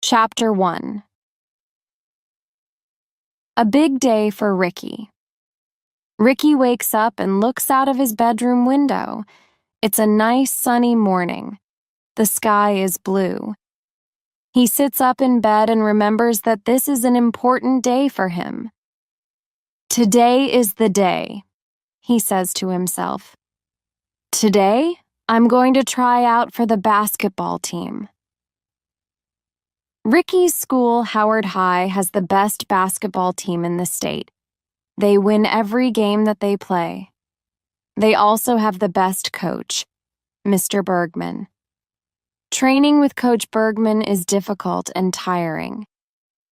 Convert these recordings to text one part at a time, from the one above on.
Chapter 1. A big day for Ricky. Ricky wakes up and looks out of his bedroom window. It's a nice sunny morning. The sky is blue. He sits up in bed and remembers that this is an important day for him. Today is the day, he says to himself. Today, I'm going to try out for the basketball team. Ricky's school, Howard High, has the best basketball team in the state. They win every game that they play. They also have the best coach, Mr. Bergman. Training with Coach Bergman is difficult and tiring.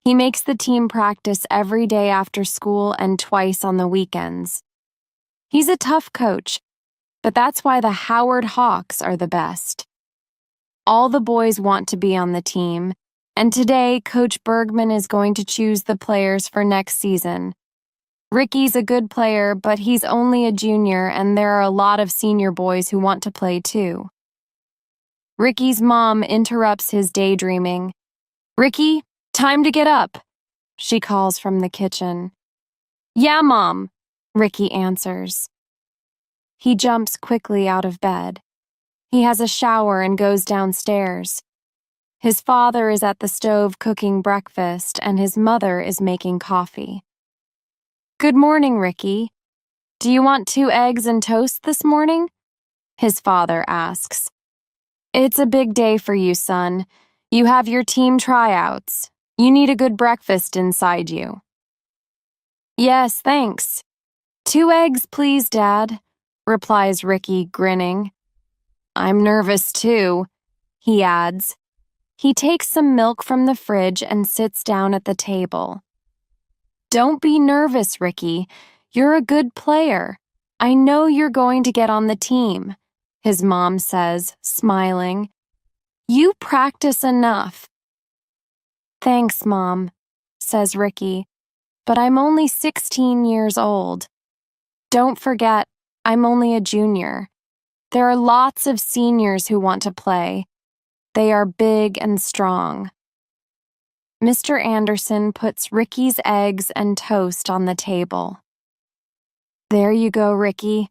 He makes the team practice every day after school and twice on the weekends. He's a tough coach, but that's why the Howard Hawks are the best. All the boys want to be on the team, and today Coach Bergman is going to choose the players for next season. Ricky's a good player, but he's only a junior, and there are a lot of senior boys who want to play too. Ricky's mom interrupts his daydreaming. "Ricky, time to get up," she calls from the kitchen. "Yeah, Mom," Ricky answers. He jumps quickly out of bed. He has a shower and goes downstairs. His father is at the stove cooking breakfast, and his mother is making coffee. "Good morning, Ricky. Do you want 2 eggs and toast this morning?" his father asks. "It's a big day for you, son. You have your team tryouts. You need a good breakfast inside you." "Yes, thanks. 2 eggs, please, Dad," replies Ricky, grinning. "I'm nervous, too," he adds. He takes some milk from the fridge and sits down at the table. "Don't be nervous, Ricky. You're a good player. I know you're going to get on the team," his mom says, smiling. "You practice enough." "Thanks, Mom," says Ricky, "but I'm only 16 years old. Don't forget, I'm only a junior. There are lots of seniors who want to play. They are big and strong." Mr. Anderson puts Ricky's eggs and toast on the table. "There you go, Ricky.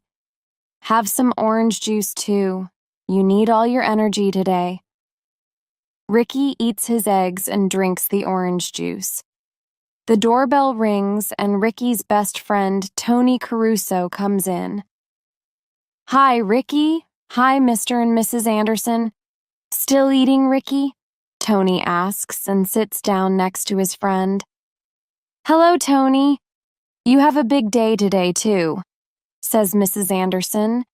Have some orange juice, too. You need all your energy today." Ricky eats his eggs and drinks the orange juice. The doorbell rings and Ricky's best friend, Tony Caruso, comes in. "Hi, Ricky. Hi, Mr. and Mrs. Anderson. Still eating, Ricky?" Tony asks and sits down next to his friend. "Hello, Tony. You have a big day today, too," says Mrs. Anderson.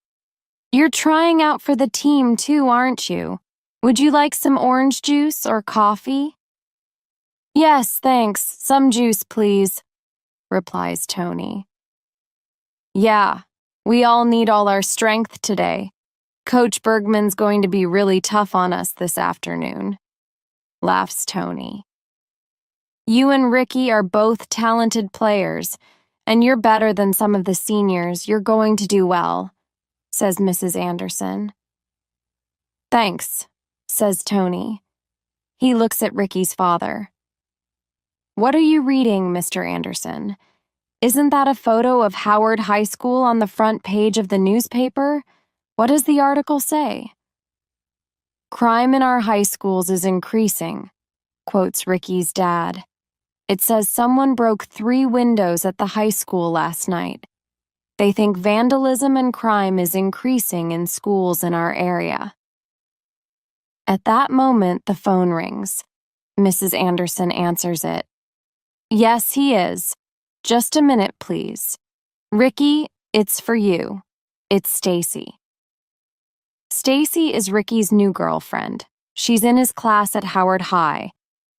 "You're trying out for the team, too, aren't you? Would you like some orange juice or coffee?" "Yes, thanks. Some juice, please," replies Tony. "Yeah, we all need all our strength today. Coach Bergman's going to be really tough on us this afternoon," laughs Tony. "You and Ricky are both talented players, and you're better than some of the seniors. You're going to do well," says Mrs. Anderson. "Thanks," says Tony. He looks at Ricky's father. "What are you reading, Mr. Anderson? Isn't that a photo of Howard High School on the front page of the newspaper? What does the article say?" "Crime in our high schools is increasing," quotes Ricky's dad. "It says someone broke 3 windows at the high school last night. They think vandalism and crime is increasing in schools in our area." At that moment, the phone rings. Mrs. Anderson answers it. "Yes, he is. Just a minute, please. Ricky, it's for you. It's Stacy." Stacy is Ricky's new girlfriend. She's in his class at Howard High.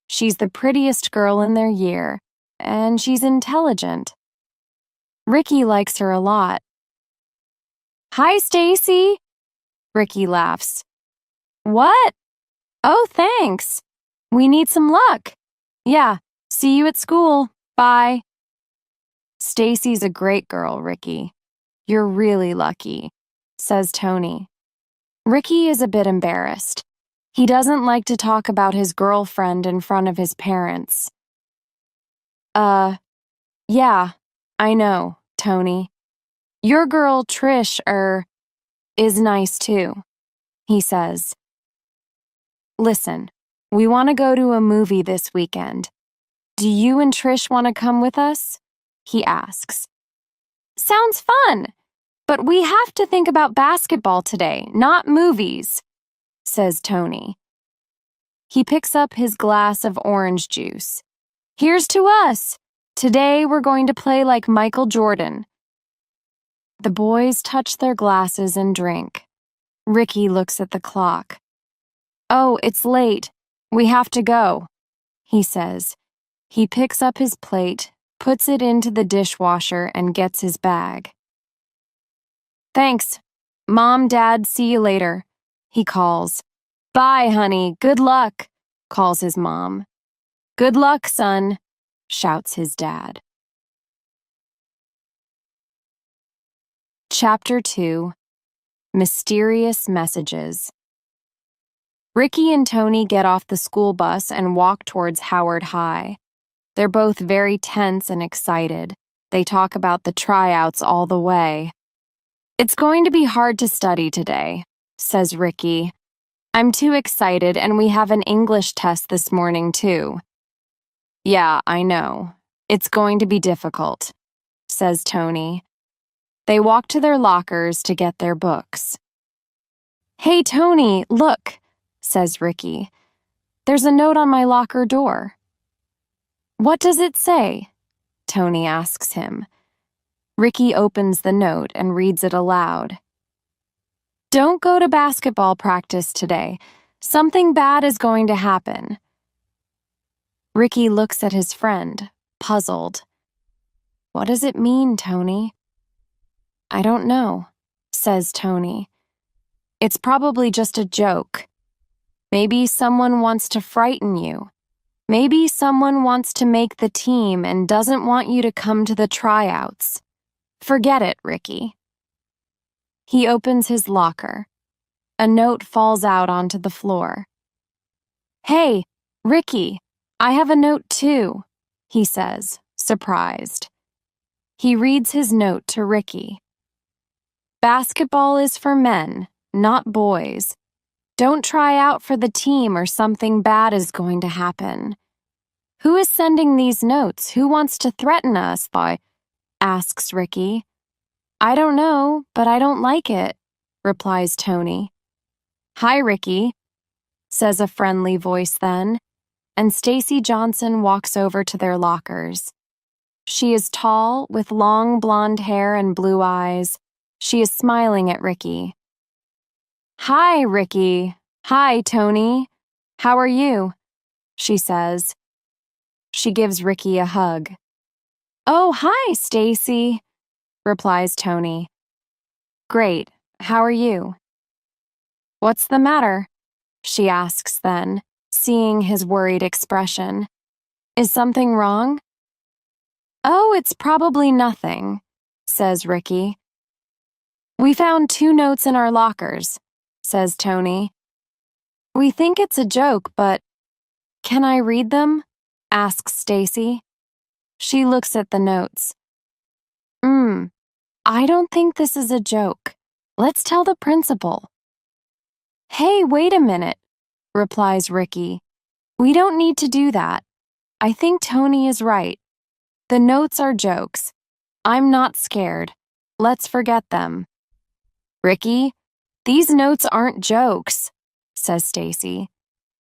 She's the prettiest girl in their year, and she's intelligent. Ricky likes her a lot. "Hi, Stacy," Ricky laughs. "What? Oh, thanks. We need some luck. Yeah, see you at school. Bye." "Stacy's a great girl, Ricky. You're really lucky," says Tony. Ricky is a bit embarrassed. He doesn't like to talk about his girlfriend in front of his parents. Yeah, I know, Tony. Your girl, Trish, is nice too, he says. Listen, we want to go to a movie this weekend. Do you and Trish want to come with us? He asks. Sounds fun, but we have to think about basketball today, not movies, says Tony. He picks up his glass of orange juice. Here's to us! Today we're going to play like Michael Jordan. The boys touch their glasses and drink. Ricky looks at the clock. Oh, it's late. We have to go, he says. He picks up his plate, puts it into the dishwasher, and gets his bag. Thanks. Mom, Dad, see you later, he calls. Bye, honey. Good luck, calls his mom. Good luck, son, shouts his dad. Chapter 2. Mysterious Messages. Ricky and Tony get off the school bus and walk towards Howard High. They're both very tense and excited. They talk about the tryouts all the way. It's going to be hard to study today, says Ricky. I'm too excited, and we have an English test this morning, too. Yeah, I know. It's going to be difficult, says Tony. They walk to their lockers to get their books. Hey, Tony, look, says Ricky. There's a note on my locker door. What does it say? Tony asks him. Ricky opens the note and reads it aloud. Don't go to basketball practice today. Something bad is going to happen. Ricky looks at his friend, puzzled. What does it mean, Tony? I don't know, says Tony. It's probably just a joke. Maybe someone wants to frighten you. Maybe someone wants to make the team and doesn't want you to come to the tryouts. Forget it, Ricky. He opens his locker. A note falls out onto the floor. Hey, Ricky, I have a note too, he says, surprised. He reads his note to Ricky. Basketball is for men, not boys. Don't try out for the team or something bad is going to happen. Who is sending these notes? Who wants to threaten us, boy? Asks Ricky. I don't know, but I don't like it, replies Tony. Hi, Ricky, says a friendly voice then, and Stacy Johnson walks over to their lockers. She is tall, with long blonde hair and blue eyes. She is smiling at Ricky. Hi, Ricky. Hi, Tony. How are you? She says. She gives Ricky a hug. Oh, hi, Stacy, replies Tony. Great. How are you? What's the matter? She asks then, seeing his worried expression. Is something wrong? Oh, it's probably nothing, says Ricky. We found 2 notes in our lockers, says Tony. We think it's a joke, but can I read them? Asks Stacy. She looks at the notes. I don't think this is a joke. Let's tell the principal. Hey, wait a minute, replies Ricky. We don't need to do that. I think Tony is right. The notes are jokes. I'm not scared. Let's forget them. Ricky, these notes aren't jokes, says Stacy.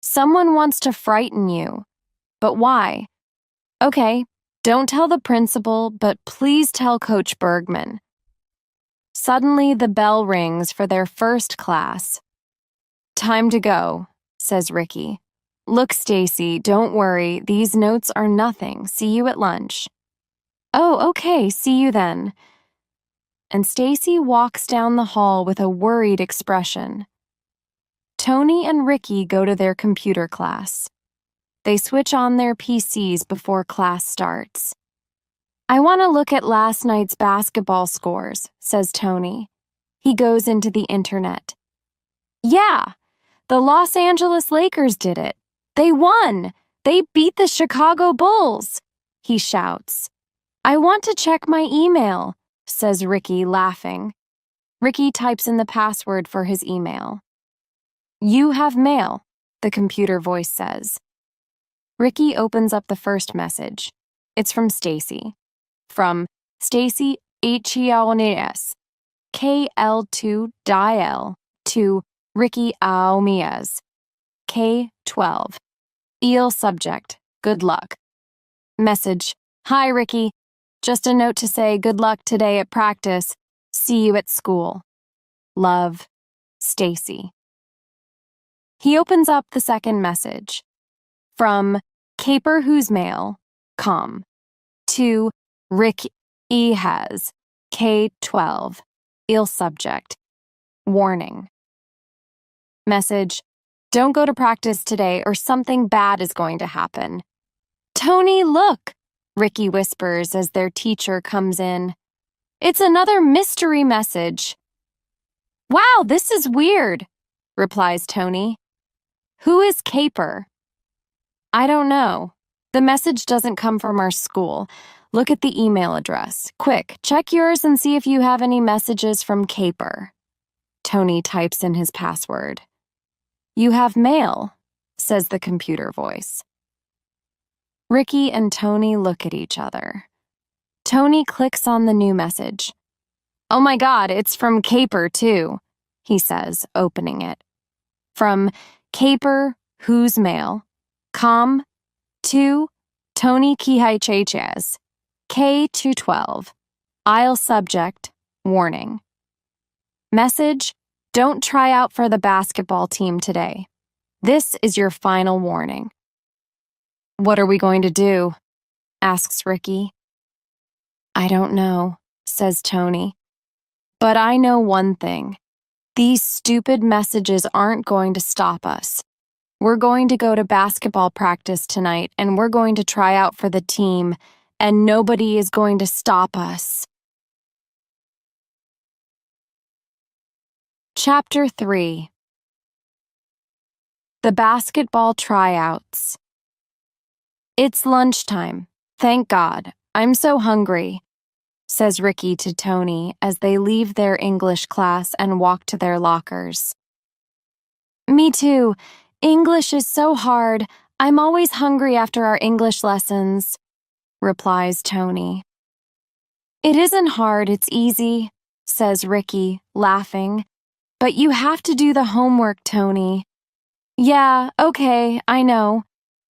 Someone wants to frighten you. But why? Okay, don't tell the principal, but please tell Coach Bergman. Suddenly, the bell rings for their first class. Time to go, says Ricky. Look, Stacy, don't worry. These notes are nothing. See you at lunch. Oh, okay, see you then. And Stacy walks down the hall with a worried expression. Tony and Ricky go to their computer class. They switch on their PCs before class starts. I want to look at last night's basketball scores, says Tony. He goes into the internet. Yeah, The Los Angeles Lakers did it. They won! They beat the Chicago Bulls! He shouts. I want to check my email, says Ricky, laughing. Ricky types in the password for his email. You have mail, the computer voice says. Ricky opens up the first message. It's from Stacy. From Stacy H.E.O.N.E.S. KL2 Dial to Ricky Aomias. K12. Eel subject. Good luck. Message. Hi, Ricky. Just a note to say good luck today at practice. See you at school. Love, Stacy. He opens up the second message. From Caper Who's Mail, com. To Rick E. Has, K12. Eel subject. Warning. Message. Don't go to practice today or something bad is going to happen. Tony, look, Ricky whispers as their teacher comes in. It's another mystery message. Wow, this is weird, replies Tony. Who is Caper? I don't know. The message doesn't come from our school. Look at the email address. Quick, check yours and see if you have any messages from Caper. Tony types in his password. You have mail, says the computer voice. Ricky and Tony look at each other. Tony clicks on the new message. Oh my God, it's from Caper too, he says, opening it. From Caper Who's Mail, com. To Tony Kihaicheches, K212. Aisle subject, warning. Message, don't try out for the basketball team today. This is your final warning. What are we going to do? Asks Ricky. I don't know, says Tony. But I know one thing. These stupid messages aren't going to stop us. We're going to go to basketball practice tonight and we're going to try out for the team, and nobody is going to stop us. Chapter 3. The Basketball Tryouts. It's lunchtime. Thank God. I'm so hungry, says Ricky to Tony as they leave their English class and walk to their lockers. Me too. English is so hard. I'm always hungry after our English lessons, replies Tony. It isn't hard, it's easy, says Ricky, laughing. But you have to do the homework, Tony. Yeah, okay, I know,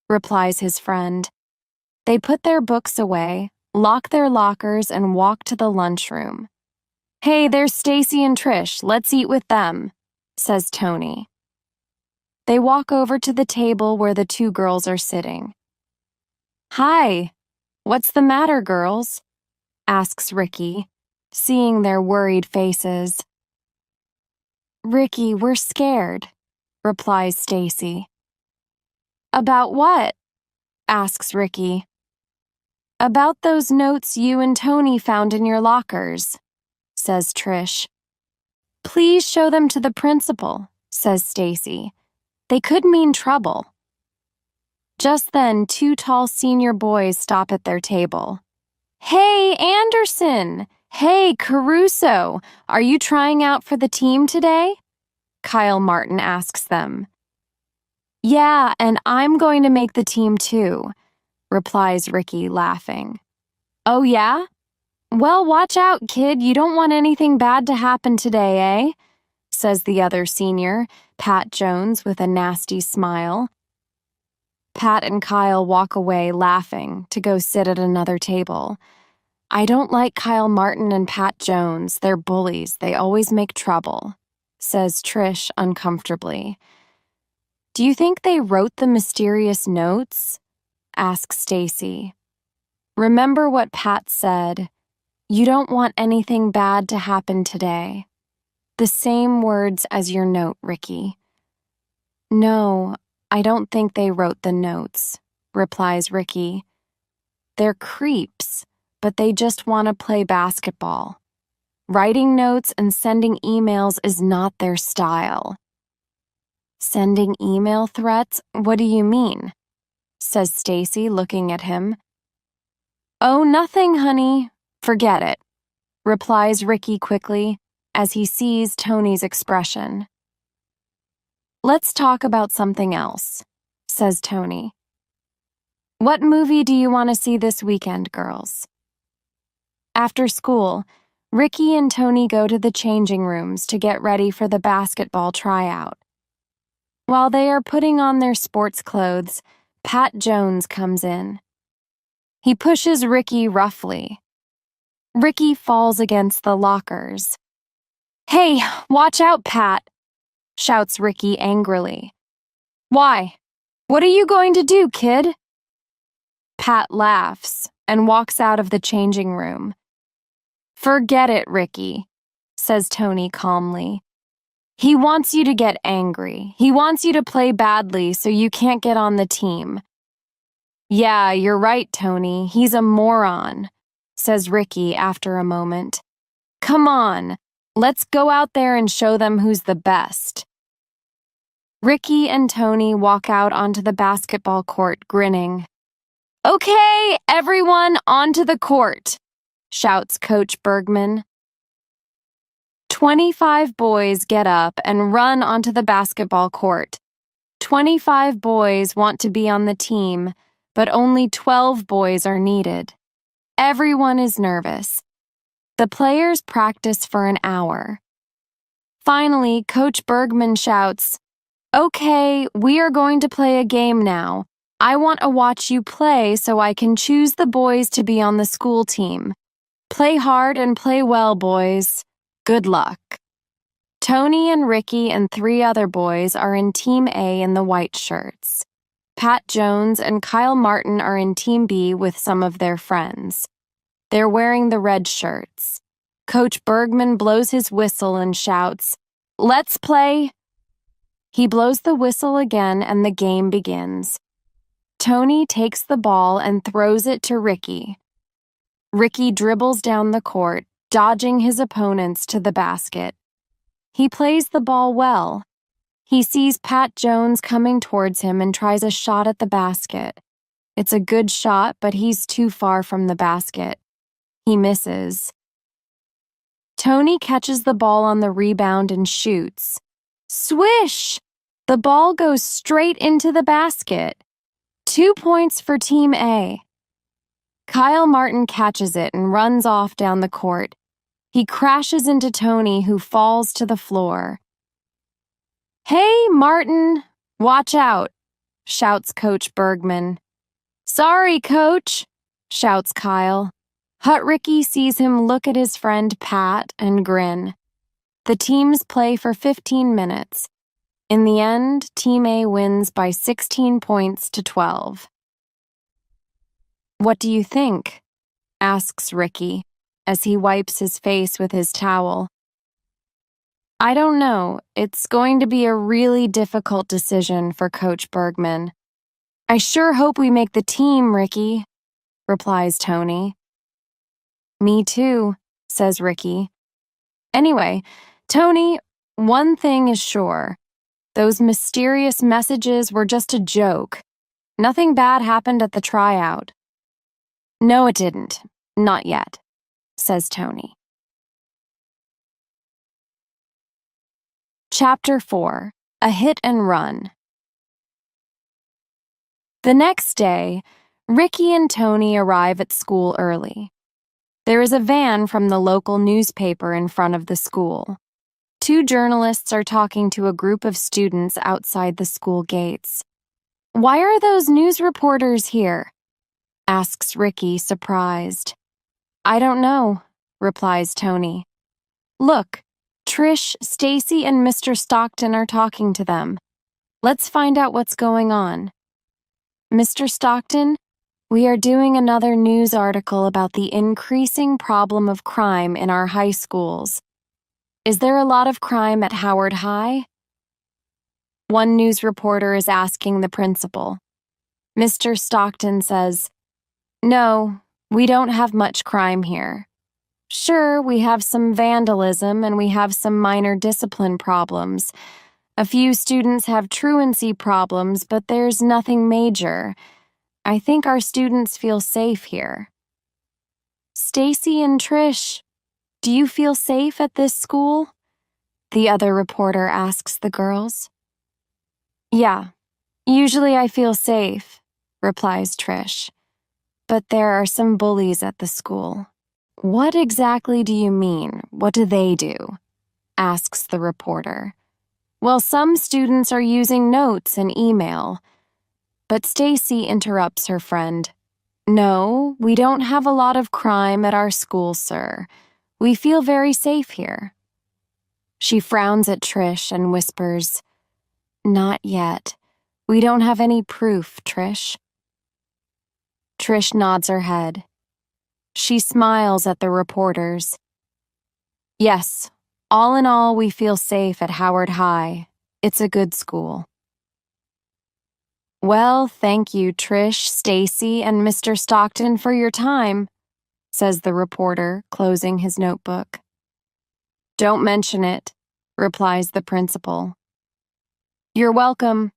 replies his friend. They put their books away, lock their lockers, and walk to the lunchroom. Hey, there's Stacy and Trish. Let's eat with them, says Tony. They walk over to the table where the two girls are sitting. Hi, what's the matter, girls? Asks Ricky, seeing their worried faces. Ricky, we're scared, replies Stacy. About what? Asks Ricky. About those notes you and Tony found in your lockers, says Trish. Please show them to the principal, says Stacy. They could mean trouble. Just then, two tall senior boys stop at their table. Hey, Anderson! Hey, Caruso! Are you trying out for the team today? Kyle Martin asks them. Yeah, and I'm going to make the team too, replies Ricky, laughing. Oh yeah? Well, watch out, kid. You don't want anything bad to happen today, eh? Says the other senior, Pat Jones, with a nasty smile. Pat and Kyle walk away laughing to go sit at another table. I don't like Kyle Martin and Pat Jones. They're bullies. They always make trouble, says Trish uncomfortably. Do you think they wrote the mysterious notes? Asks Stacy. Remember what Pat said. You don't want anything bad to happen today. The same words as your note, Ricky. No, I don't think they wrote the notes, replies Ricky. They're creeps, but they just want to play basketball. Writing notes and sending emails is not their style. Sending email threats? What do you mean? Says Stacy, looking at him. Oh, nothing, honey. Forget it, replies Ricky quickly as he sees Tony's expression. Let's talk about something else, says Tony. What movie do you want to see this weekend, girls? After school, Ricky and Tony go to the changing rooms to get ready for the basketball tryout. While they are putting on their sports clothes, Pat Jones comes in. He pushes Ricky roughly. Ricky falls against the lockers. Hey, watch out, Pat, shouts Ricky angrily. Why? What are you going to do, kid? Pat laughs and walks out of the changing room. Forget it, Ricky, says Tony calmly. He wants you to get angry. He wants you to play badly so you can't get on the team. Yeah, you're right, Tony. He's a moron, says Ricky after a moment. Come on, let's go out there and show them who's the best. Ricky and Tony walk out onto the basketball court grinning. Okay, everyone, onto the court, shouts Coach Bergman. 25 boys get up and run onto the basketball court. 25 boys want to be on the team, but only 12 boys are needed. Everyone is nervous. The players practice for an hour. Finally, Coach Bergman shouts, Okay, we are going to play a game now. I want to watch you play so I can choose the boys to be on the school team. Play hard and play well, boys. Good luck. Tony and Ricky and 3 other boys are in Team A in the white shirts. Pat Jones and Kyle Martin are in Team B with some of their friends. They're wearing the red shirts. Coach Bergman blows his whistle and shouts, Let's play! He blows the whistle again and the game begins. Tony takes the ball and throws it to Ricky. Ricky dribbles down the court, dodging his opponents to the basket. He plays the ball well. He sees Pat Jones coming towards him and tries a shot at the basket. It's a good shot, but he's too far from the basket. He misses. Tony catches the ball on the rebound and shoots. Swish! The ball goes straight into the basket. 2 points for Team A. Kyle Martin catches it and runs off down the court. He crashes into Tony, who falls to the floor. Hey, Martin, watch out, shouts Coach Bergman. Sorry, Coach, shouts Kyle. Hut Ricky sees him look at his friend Pat and grin. The teams play for 15 minutes. In the end, Team A wins by 16 points to 12. What do you think? Asks Ricky as he wipes his face with his towel. I don't know. It's going to be a really difficult decision for Coach Bergman. I sure hope we make the team, Ricky, replies Tony. Me too, says Ricky. Anyway, Tony, one thing is sure. Those mysterious messages were just a joke. Nothing bad happened at the tryout. No, it didn't. Not yet, says Tony. Chapter 4: A Hit and Run. The next day, Ricky and Tony arrive at school early. There is a van from the local newspaper in front of the school. 2 journalists are talking to a group of students outside the school gates. Why are those news reporters here? Asks Ricky, surprised. I don't know, replies Tony. Look, Trish, Stacy, and Mr. Stockton are talking to them. Let's find out what's going on. Mr. Stockton, we are doing another news article about the increasing problem of crime in our high schools. Is there a lot of crime at Howard High? One news reporter is asking the principal. Mr. Stockton says, No, we don't have much crime here. Sure, we have some vandalism and we have some minor discipline problems. A few students have truancy problems, but there's nothing major. I think our students feel safe here. Stacy and Trish, do you feel safe at this school? The other reporter asks the girls. Yeah, usually I feel safe, replies Trish. But there are some bullies at the school. What exactly do you mean? What do they do? Asks the reporter. Well, some students are using notes and email. But Stacy interrupts her friend. No, we don't have a lot of crime at our school, sir. We feel very safe here. She frowns at Trish and whispers, Not yet. We don't have any proof, Trish. Trish nods her head. She smiles at the reporters. Yes, all in all, we feel safe at Howard High. It's a good school. Well, thank you, Trish, Stacy, and Mr. Stockton for your time, says the reporter, closing his notebook. Don't mention it, replies the principal. You're welcome,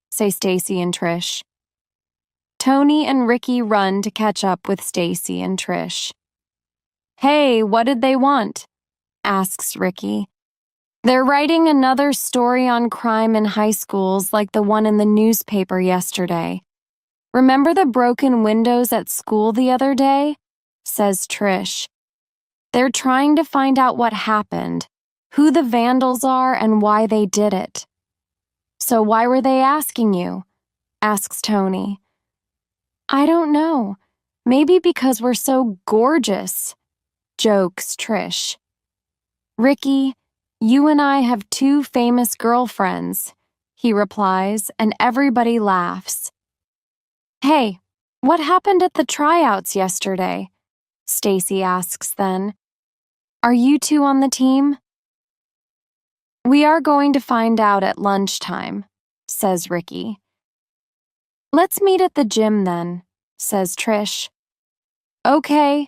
say Stacy and Trish. Tony and Ricky run to catch up with Stacy and Trish. Hey, what did they want? Asks Ricky. They're writing another story on crime in high schools like the one in the newspaper yesterday. Remember the broken windows at school the other day? Says Trish. They're trying to find out what happened, who the vandals are, and why they did it. So why were they asking you? Asks Tony. I don't know. Maybe because we're so gorgeous, jokes Trish. Ricky, you and I have two famous girlfriends, he replies, and everybody laughs. Hey, what happened at the tryouts yesterday? Stacy asks then. Are you two on the team? We are going to find out at lunchtime, says Ricky. Let's meet at the gym then, says Trish. Okay,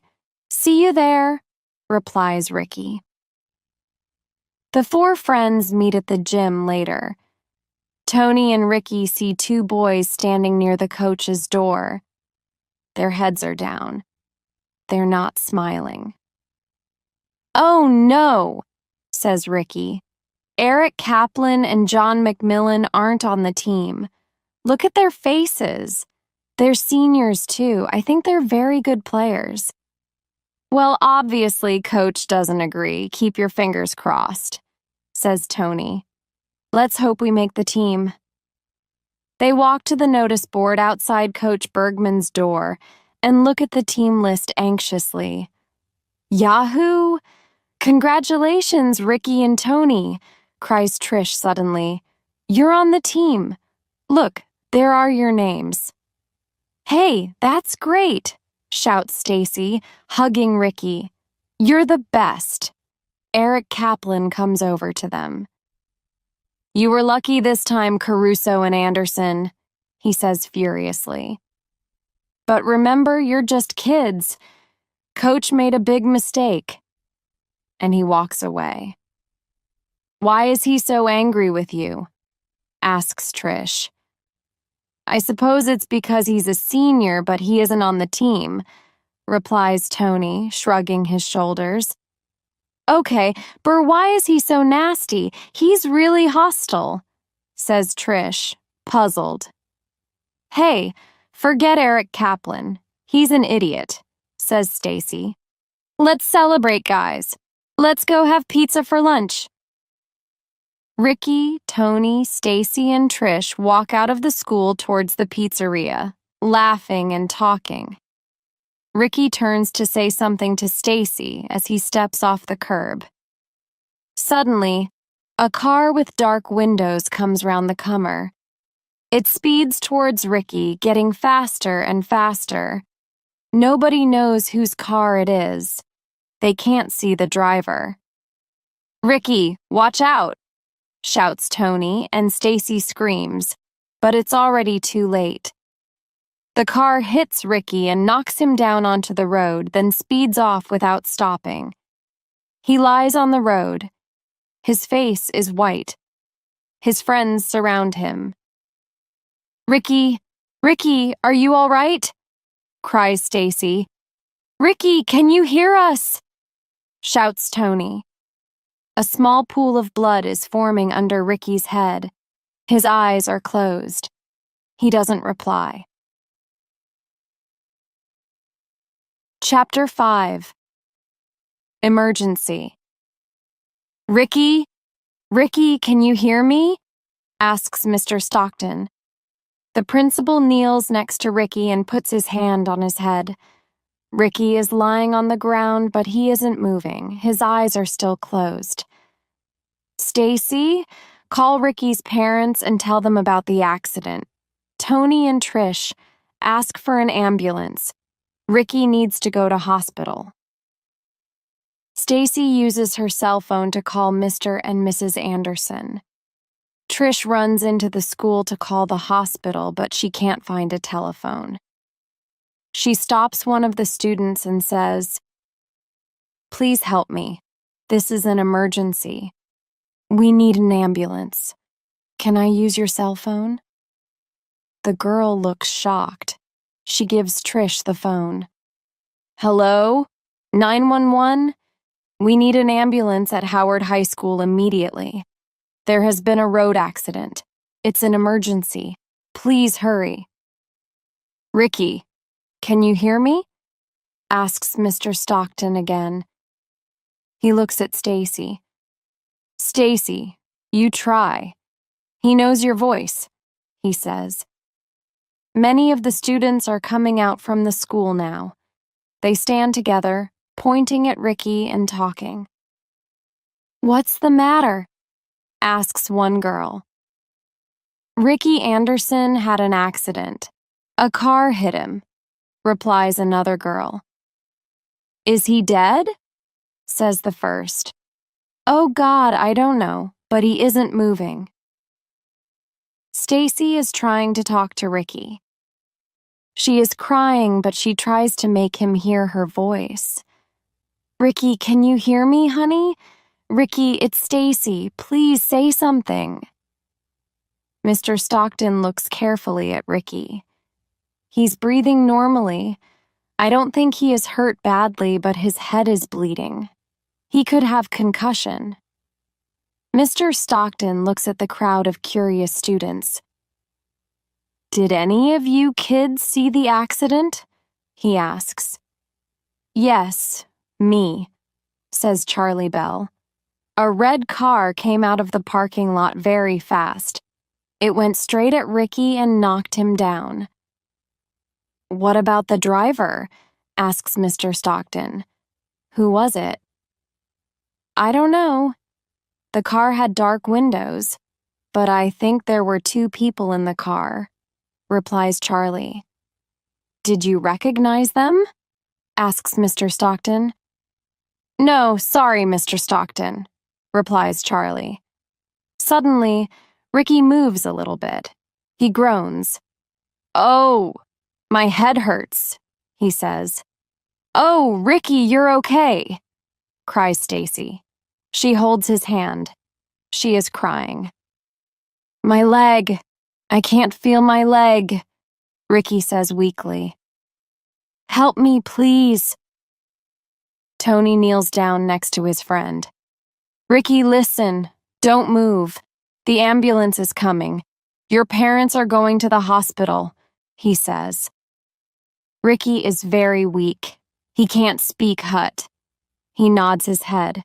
see you there, replies Ricky. The four friends meet at the gym later. Tony and Ricky see two boys standing near the coach's door. Their heads are down. They're not smiling. Oh no, says Ricky. Eric Kaplan and John McMillan aren't on the team. Look at their faces. They're seniors too. I think they're very good players. Well, obviously, Coach doesn't agree. Keep your fingers crossed, says Tony. Let's hope we make the team. They walk to the notice board outside Coach Bergman's door and look at the team list anxiously. Yahoo! Congratulations, Ricky and Tony, cries Trish suddenly. You're on the team. Look, there are your names. Hey, that's great, shouts Stacy, hugging Ricky. You're the best. Eric Kaplan comes over to them. You were lucky this time, Caruso and Anderson, he says furiously. But remember, you're just kids. Coach made a big mistake. And he walks away. Why is he so angry with you? Asks Trish. I suppose it's because he's a senior, but he isn't on the team, replies Tony, shrugging his shoulders. Okay, but why is he so nasty? He's really hostile, says Trish, puzzled. Hey, forget Eric Kaplan. He's an idiot, says Stacy. Let's celebrate, guys. Let's go have pizza for lunch. Ricky, Tony, Stacy, and Trish walk out of the school towards the pizzeria, laughing and talking. Ricky turns to say something to Stacy as he steps off the curb. Suddenly, a car with dark windows comes round the comer. It speeds towards Ricky, getting faster and faster. Nobody knows whose car it is. They can't see the driver. Ricky, watch out, shouts Tony, and Stacy screams, but it's already too late. The car hits Ricky and knocks him down onto the road, then speeds off without stopping. He lies on the road. His face is white. His friends surround him. "Ricky, Ricky, are you all right?" cries Stacy. "Ricky, can you hear us?" shouts Tony. A small pool of blood is forming under Ricky's head. His eyes are closed. He doesn't reply. Chapter 5. Emergency. "Ricky? Ricky, can you hear me?" asks Mr. Stockton. The principal kneels next to Ricky and puts his hand on his head. Ricky is lying on the ground, but he isn't moving. His eyes are still closed. "Stacy, call Ricky's parents and tell them about the accident. Tony and Trish, ask for an ambulance. Ricky needs to go to hospital." Stacy uses her cell phone to call Mr. and Mrs. Anderson. Trish runs into the school to call the hospital, but she can't find a telephone. She stops one of the students and says, "Please help me. This is an emergency. We need an ambulance. Can I use your cell phone?" The girl looks shocked. She gives Trish the phone. "Hello? 911? We need an ambulance at Howard High School immediately. There has been a road accident. It's an emergency. Please hurry." "Ricky, can you hear me?" asks Mr. Stockton again. He looks at Stacy. "Stacy, you try. He knows your voice," he says. Many of the students are coming out from the school now. They stand together, pointing at Ricky and talking. "What's the matter?" asks one girl. "Ricky Anderson had an accident. A car hit him," replies another girl. "Is he dead?" says the first. "Oh God, I don't know, but he isn't moving." Stacy is trying to talk to Ricky. She is crying, but she tries to make him hear her voice. "Ricky, can you hear me, honey? Ricky, it's Stacy. Please say something." Mr. Stockton looks carefully at Ricky. He's breathing normally. I don't think he is hurt badly, but his head is bleeding. He could have concussion. Mr. Stockton looks at the crowd of curious students. "Did any of you kids see the accident?" he asks. "Yes, me," says Charlie Bell. "A red car came out of the parking lot very fast. It went straight at Ricky and knocked him down." "What about the driver?" asks Mr. Stockton. "Who was it?" "I don't know. The car had dark windows, but I think there were 2 people in the car," replies Charlie. "Did you recognize them?" asks Mr. Stockton. "No, sorry, Mr. Stockton," replies Charlie. Suddenly, Ricky moves a little bit. He groans. "Oh, my head hurts," he says. "Oh, Ricky, you're okay," cries Stacy. She holds his hand. She is crying. "My leg. I can't feel my leg," Ricky says weakly. "Help me, please." Tony kneels down next to his friend. "Ricky, listen. Don't move. The ambulance is coming. Your parents are going to the hospital," he says. Ricky is very weak. He can't speak Hut. He nods his head.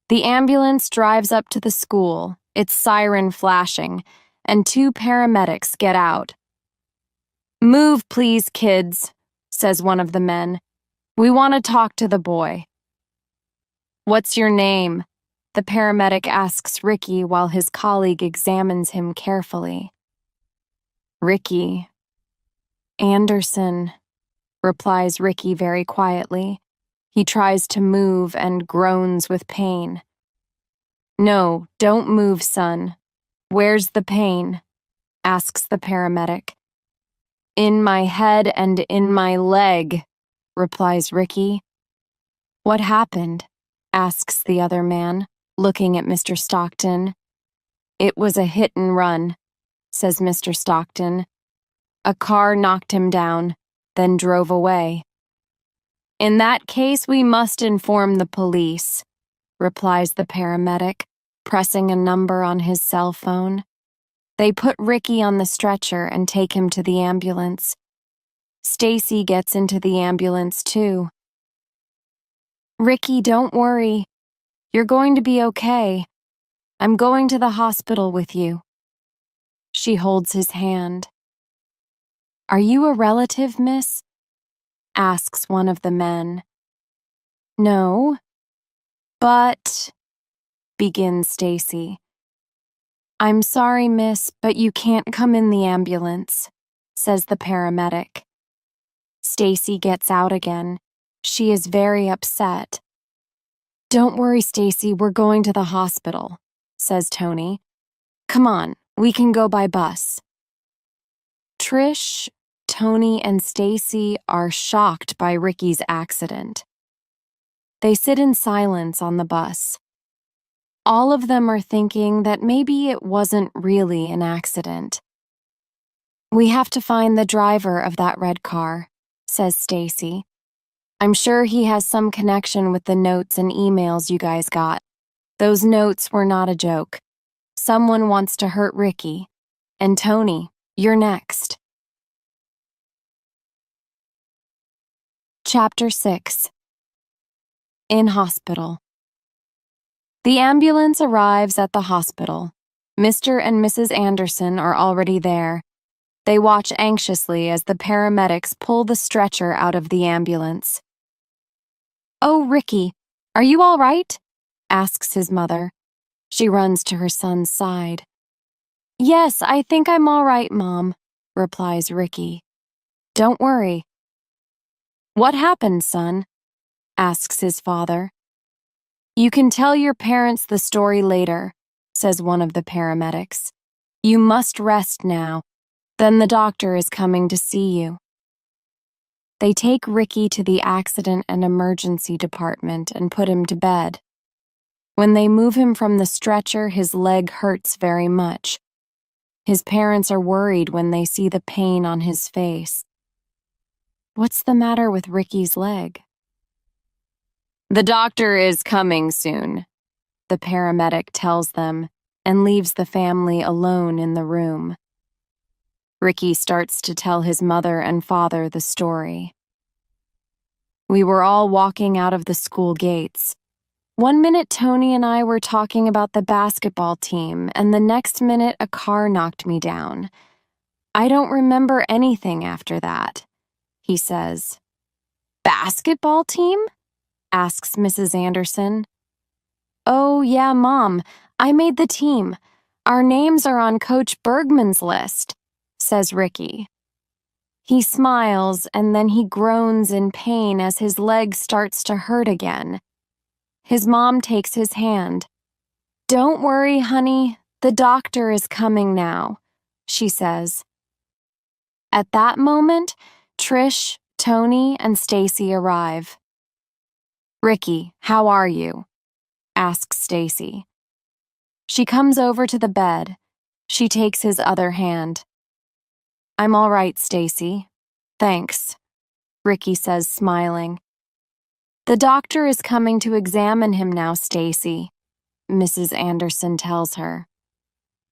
The ambulance drives up to the school, its siren flashing, and 2 paramedics get out. "Move, please, kids," says one of the men. "We want to talk to the boy." "What's your name?" the paramedic asks Ricky while his colleague examines him carefully. "Ricky." "Anderson," replies Ricky very quietly. He tries to move and groans with pain. "No, don't move, son. Where's the pain?" asks the paramedic. "In my head and in my leg," replies Ricky. "What happened?" asks the other man, looking at Mr. Stockton. It was a hit and run, says Mr. Stockton. A car knocked him down, then drove away. In that case, we must inform the police, replies the paramedic, pressing a number on his cell phone. They put Ricky on the stretcher and take him to the ambulance. Stacy gets into the ambulance too. Ricky, don't worry. You're going to be okay. I'm going to the hospital with you. She holds his hand. Are you a relative, miss? Asks one of the men. No. But, begins Stacy. I'm sorry, miss, but you can't come in the ambulance, says the paramedic. Stacy gets out again. She is very upset. Don't worry, Stacy, we're going to the hospital, says Tony. Come on, we can go by bus. Trish, Tony, and Stacy are shocked by Ricky's accident. They sit in silence on the bus. All of them are thinking that maybe it wasn't really an accident. We have to find the driver of that red car, says Stacy. I'm sure he has some connection with the notes and emails you guys got. Those notes were not a joke. Someone wants to hurt Ricky. And Tony, you're next. Chapter 6. In hospital. The ambulance arrives at the hospital. Mr. and Mrs. Anderson are already there. They watch anxiously as the paramedics pull the stretcher out of the ambulance. Oh, Ricky, are you all right? Asks his mother. She runs to her son's side. Yes, I think I'm all right, Mom, replies Ricky. Don't worry. What happened, son? Asks his father. You can tell your parents the story later, says one of the paramedics. You must rest now. Then the doctor is coming to see you. They take Ricky to the accident and emergency department and put him to bed. When they move him from the stretcher, his leg hurts very much. His parents are worried when they see the pain on his face. What's the matter with Ricky's leg? The doctor is coming soon, the paramedic tells them, and leaves the family alone in the room. Ricky starts to tell his mother and father the story. We were all walking out of the school gates. One minute Tony and I were talking about the basketball team, and the next minute a car knocked me down. I don't remember anything after that, he says. Basketball team? Asks Mrs. Anderson. Oh, yeah, Mom, I made the team. Our names are on Coach Bergman's list, says Ricky. He smiles and then he groans in pain as his leg starts to hurt again. His mom takes his hand. Don't worry, honey, the doctor is coming now, she says. At that moment, Trish, Tony, and Stacy arrive. Ricky, how are you? Asks Stacy. She comes over to the bed. She takes his other hand. I'm all right, Stacy. Thanks, Ricky says, smiling. The doctor is coming to examine him now, Stacy, Mrs. Anderson tells her.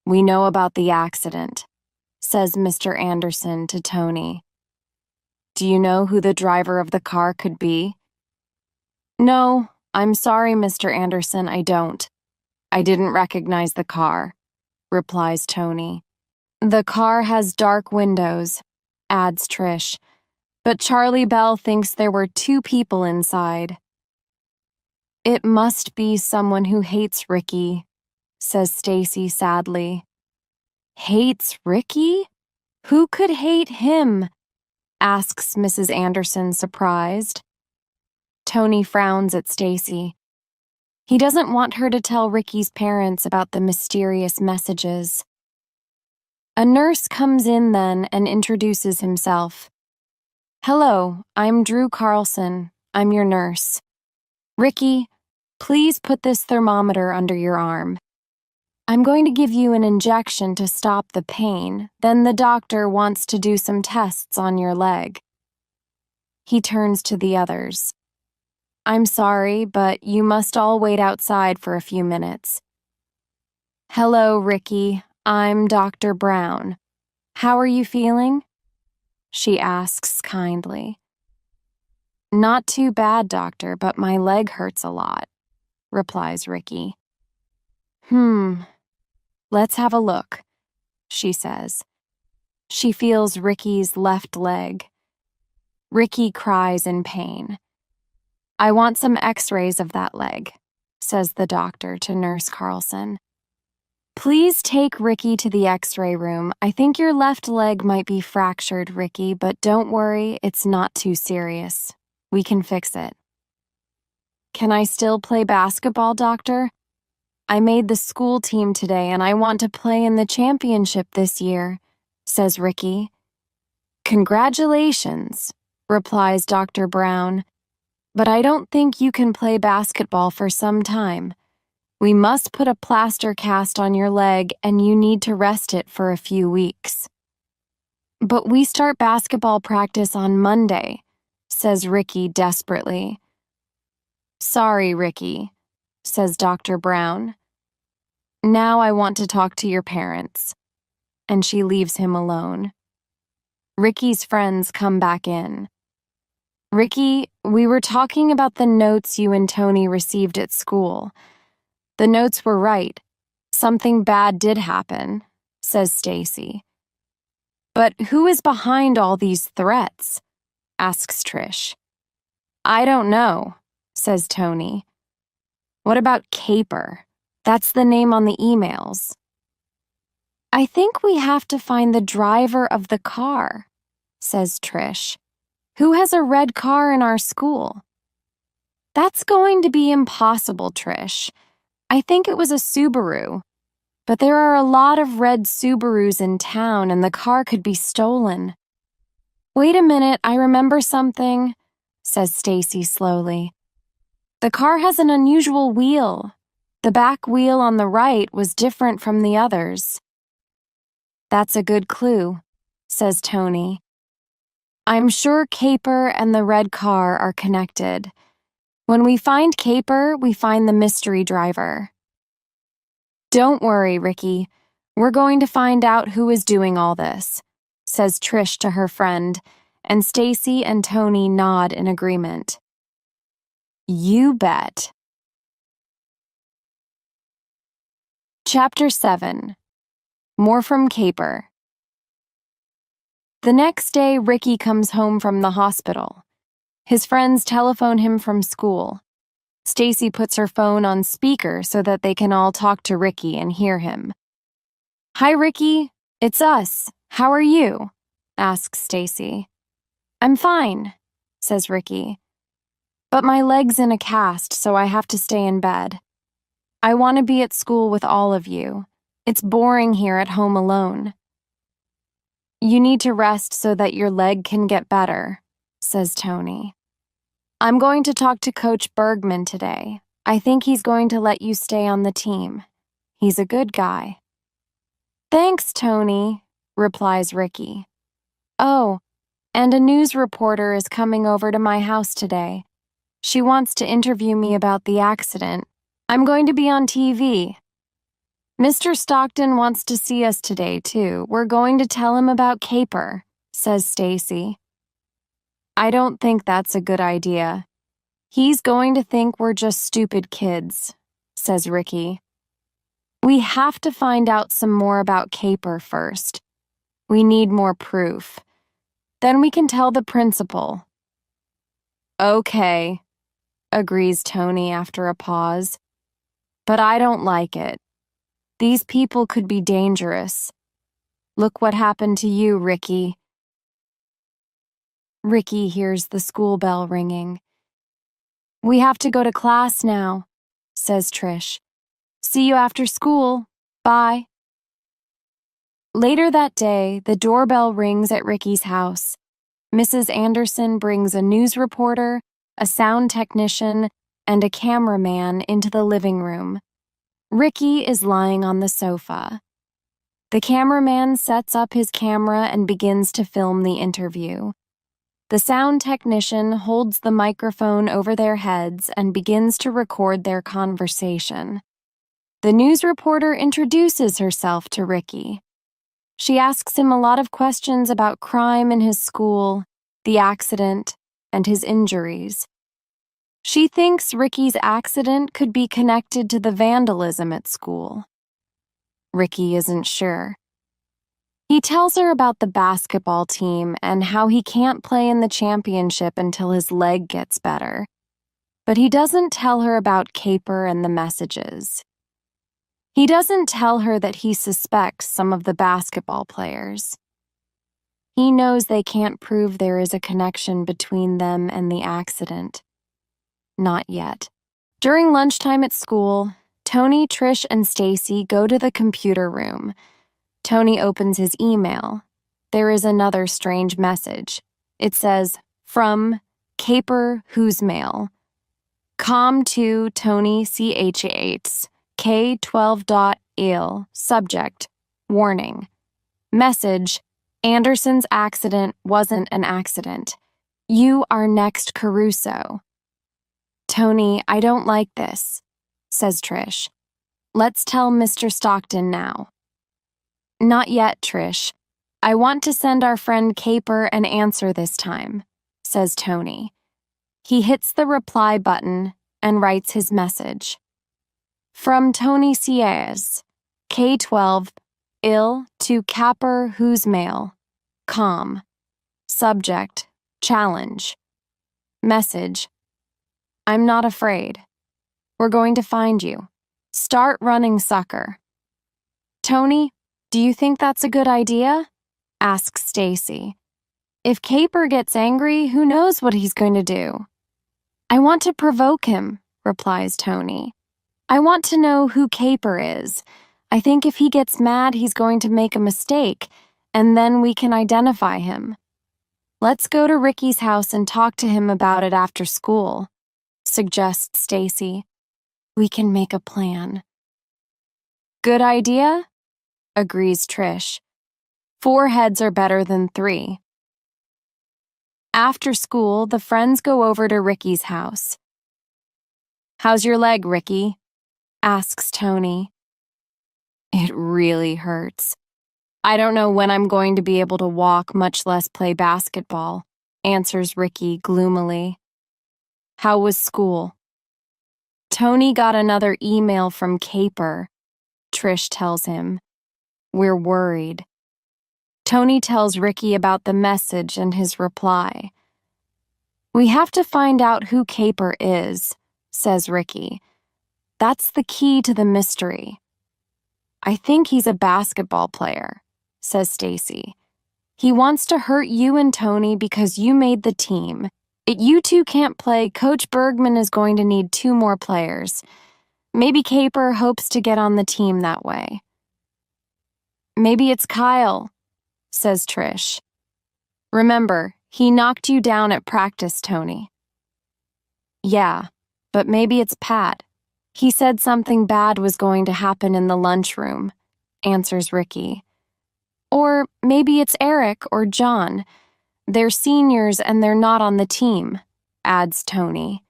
We know about the accident, says Mr. Anderson to Tony. Do you know who the driver of the car could be? No, I'm sorry, Mr. Anderson, I don't. I didn't recognize the car, replies Tony. The car has dark windows, adds Trish, but Charlie Bell thinks there were 2 people inside. It must be someone who hates Ricky, says Stacy sadly. Hates Ricky? Who could hate him? Asks Mrs. Anderson, surprised. Tony frowns at Stacy. He doesn't want her to tell Ricky's parents about the mysterious messages. A nurse comes in then and introduces himself. Hello, I'm Drew Carlson. I'm your nurse. Ricky, please put this thermometer under your arm. I'm going to give you an injection to stop the pain, then the doctor wants to do some tests on your leg. He turns to the others. I'm sorry, but you must all wait outside for a few minutes. Hello, Ricky. I'm Dr. Brown. How are you feeling? She asks kindly. Not too bad, doctor, but my leg hurts a lot, replies Ricky. Let's have a look, she says. She feels Ricky's left leg. Ricky cries in pain. I want some x-rays of that leg, says the doctor to Nurse Carlson. Please take Ricky to the x-ray room. I think your left leg might be fractured, Ricky, but don't worry, it's not too serious. We can fix it. Can I still play basketball, doctor? I made the school team today and I want to play in the championship this year, says Ricky. Congratulations, replies Dr. Brown. But I don't think you can play basketball for some time. We must put a plaster cast on your leg and you need to rest it for a few weeks. But we start basketball practice on Monday, says Ricky desperately. Sorry, Ricky, says Dr. Brown. Now I want to talk to your parents. And she leaves him alone. Ricky's friends come back in. Ricky, we were talking about the notes you and Tony received at school. The notes were right. Something bad did happen, says Stacy. But who is behind all these threats? Asks Trish. I don't know, says Tony. What about Caper? That's the name on the emails. I think we have to find the driver of the car, says Trish. Who has a red car in our school? That's going to be impossible, Trish. I think it was a Subaru. But there are a lot of red Subarus in town and the car could be stolen. Wait a minute, I remember something, says Stacy slowly. The car has an unusual wheel. The back wheel on the right was different from the others. That's a good clue, says Tony. I'm sure Caper and the red car are connected. When we find Caper, we find the mystery driver. Don't worry, Ricky. We're going to find out who is doing all this, says Trish to her friend, and Stacy and Tony nod in agreement. You bet. Chapter 7. More from Caper. The next day, Ricky comes home from the hospital. His friends telephone him from school. Stacy puts her phone on speaker so that they can all talk to Ricky and hear him. Hi, Ricky. It's us. How are you? Asks Stacy. I'm fine, says Ricky. But my leg's in a cast, so I have to stay in bed. I want to be at school with all of you. It's boring here at home alone. You need to rest so that your leg can get better, says Tony. I'm going to talk to Coach Bergman today. I think he's going to let you stay on the team. He's a good guy. Thanks, Tony, replies Ricky. Oh, and a news reporter is coming over to my house today. She wants to interview me about the accident. I'm going to be on TV. Mr. Stockton wants to see us today, too. We're going to tell him about Caper, says Stacy. I don't think that's a good idea. He's going to think we're just stupid kids, says Ricky. We have to find out some more about Caper first. We need more proof. Then we can tell the principal. Okay, agrees Tony after a pause. But I don't like it. These people could be dangerous. Look what happened to you, Ricky. Ricky hears the school bell ringing. We have to go to class now, says Trish. See you after school. Bye. Later that day, the doorbell rings at Ricky's house. Mrs. Anderson brings a news reporter, a sound technician, and a cameraman into the living room. Ricky is lying on the sofa. The cameraman sets up his camera and begins to film the interview. The sound technician holds the microphone over their heads and begins to record their conversation. The news reporter introduces herself to Ricky. She asks him a lot of questions about crime in his school, the accident, and his injuries. She thinks Ricky's accident could be connected to the vandalism at school. Ricky isn't sure. He tells her about the basketball team and how he can't play in the championship until his leg gets better. But he doesn't tell her about Caper and the messages. He doesn't tell her that he suspects some of the basketball players. He knows they can't prove there is a connection between them and the accident. Not yet. During lunchtime at school, Tony, Trish, and Stacy go to the computer room. Tony opens his email. There is another strange message. It says, from Caper Whose Mail. Com to Tony CH8, K12.il. Subject, warning. Message, Anderson's accident wasn't an accident. You are next Caruso. Tony, I don't like this, says Trish. Let's tell Mr. Stockton now. Not yet, Trish. I want to send our friend Caper an answer this time, says Tony. He hits the reply button and writes his message. From Tony Ciez, K12, ill to Caper Whose Mail, com. Subject, challenge. Message, I'm not afraid. We're going to find you. Start running, sucker. Tony, do you think that's a good idea? Asks Stacy. If Caper gets angry, who knows what he's going to do? I want to provoke him, replies Tony. I want to know who Caper is. I think if he gets mad, he's going to make a mistake, and then we can identify him. Let's go to Ricky's house and talk to him about it after school, suggests Stacy. We can make a plan. Good idea? Agrees Trish. 4 heads are better than 3. After school, the friends go over to Ricky's house. How's your leg, Ricky? Asks Tony. It really hurts. I don't know when I'm going to be able to walk, much less play basketball, answers Ricky gloomily. How was school? Tony got another email from Caper, Trish tells him. We're worried. Tony tells Ricky about the message and his reply. We have to find out who Caper is, says Ricky. That's the key to the mystery. I think he's a basketball player, says Stacy. He wants to hurt you and Tony because you made the team. If you two can't play, Coach Bergman is going to need 2 more players. Maybe Caper hopes to get on the team that way. Maybe it's Kyle, says Trish. Remember, he knocked you down at practice, Tony. Yeah, but maybe it's Pat. He said something bad was going to happen in the lunchroom, answers Ricky. Or maybe it's Eric or John. They're seniors and they're not on the team, adds Tony.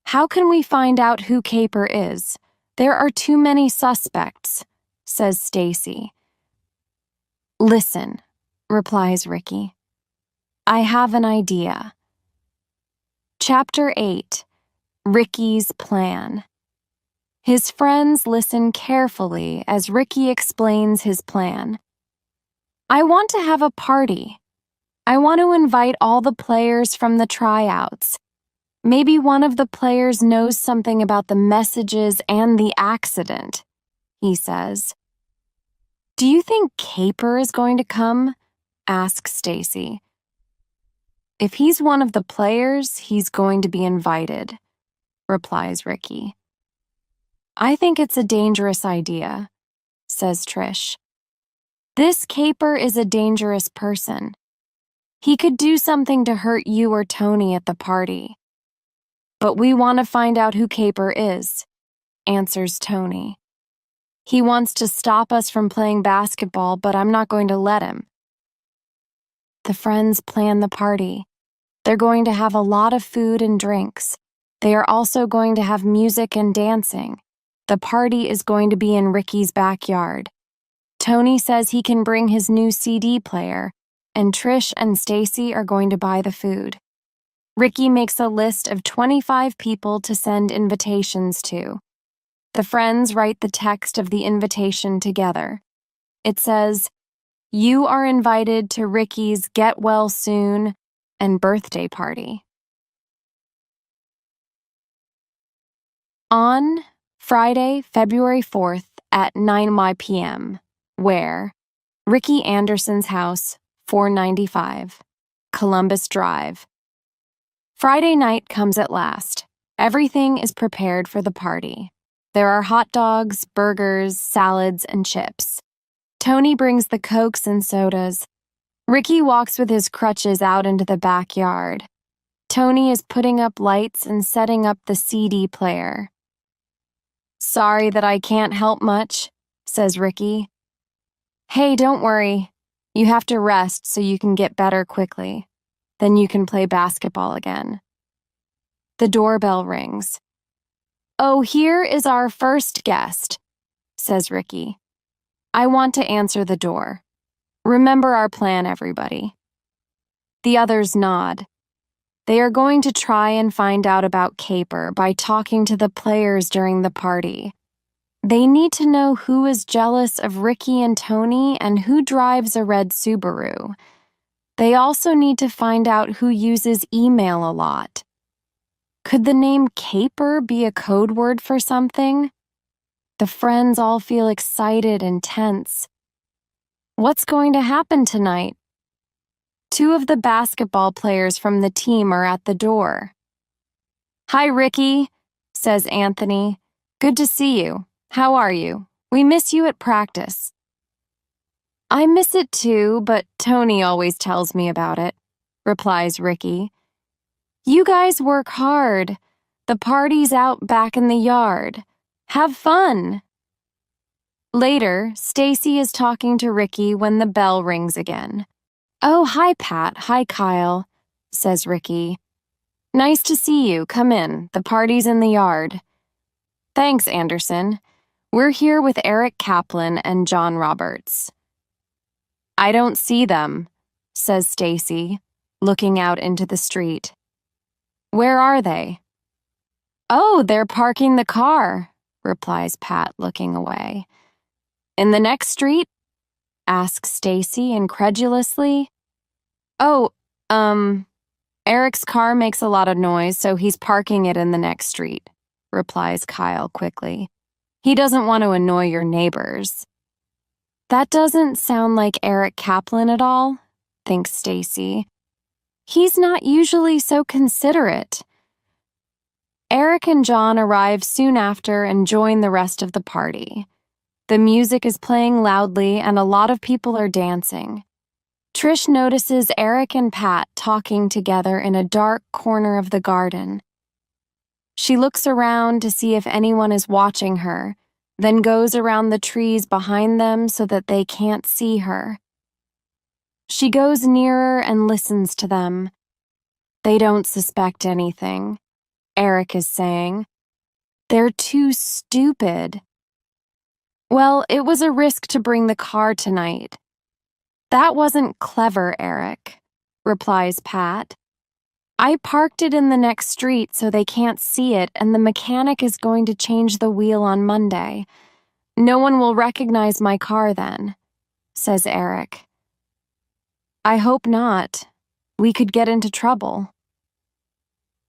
How can we find out who Caper is? There are too many suspects, says Stacy. Listen, replies Ricky. I have an idea. Chapter 8, Ricky's Plan. His friends listen carefully as Ricky explains his plan. I want to have a party. I want to invite all the players from the tryouts. Maybe one of the players knows something about the messages and the accident, he says. Do you think Caper is going to come? Asks Stacy. If he's one of the players, he's going to be invited, replies Ricky. I think it's a dangerous idea, says Trish. This Caper is a dangerous person. He could do something to hurt you or Tony at the party. But we want to find out who Caper is. answers Tony. He wants to stop us from playing basketball, but I'm not going to let him. The friends plan the party. They're going to have a lot of food and drinks. They are also going to have music and dancing. The party is going to be in Ricky's backyard. Tony says he can bring his new CD player, and Trish and Stacy are going to buy the food. Ricky makes a list of 25 people to send invitations to. The friends write the text of the invitation together. It says, "You are invited to Ricky's get well soon and birthday party." On Friday, February 4th at 9 p.m., where Ricky Anderson's house, 495, Columbus Drive. Friday night comes at last. Everything is prepared for the party. There are hot dogs, burgers, salads, and chips. Tony brings the Cokes and sodas. Ricky walks with his crutches out into the backyard. Tony is putting up lights and setting up the CD player. "Sorry that I can't help much," says Ricky. "Hey, don't worry. You have to rest so you can get better quickly. Then you can play basketball again." The doorbell rings. "Oh, here is our first guest," says Ricky. "I want to answer the door. Remember our plan, everybody." The others nod. They are going to try and find out about Caper by talking to the players during the party. They need to know who is jealous of Ricky and Tony and who drives a red Subaru. They also need to find out who uses email a lot. Could the name Caper be a code word for something? The friends all feel excited and tense. What's going to happen tonight? Two of the basketball players from the team are at the door. "Hi, Ricky," says Anthony. "Good to see you. How are you? We miss you at practice." "I miss it too, but Tony always tells me about it," replies Ricky. "You guys work hard. The party's out back in the yard. Have fun." Later, Stacy is talking to Ricky when the bell rings again. "Oh, hi, Pat. Hi, Kyle," says Ricky. "Nice to see you. Come in. The party's in the yard." "Thanks, Anderson. We're here with Eric Kaplan and John Roberts." "I don't see them," says Stacy, looking out into the street. "Where are they?" "Oh, they're parking the car," replies Pat, looking away. "In the next street?" asks Stacy incredulously. "Oh, Eric's car makes a lot of noise, so he's parking it in the next street," replies Kyle quickly. "He doesn't want to annoy your neighbors." That doesn't sound like Eric Kaplan at all, thinks Stacy. He's not usually so considerate. Eric and John arrive soon after and join the rest of the party. The music is playing loudly and a lot of people are dancing. Trish notices Eric and Pat talking together in a dark corner of the garden. She looks around to see if anyone is watching her, then goes around the trees behind them so that they can't see her. She goes nearer and listens to them. "They don't suspect anything," Eric is saying. "They're too stupid." "Well, it was a risk to bring the car tonight." "That wasn't clever, Eric," replies Pat. "I parked it in the next street so they can't see it, and the mechanic is going to change the wheel on Monday. No one will recognize my car then," says Eric. "I hope not. We could get into trouble."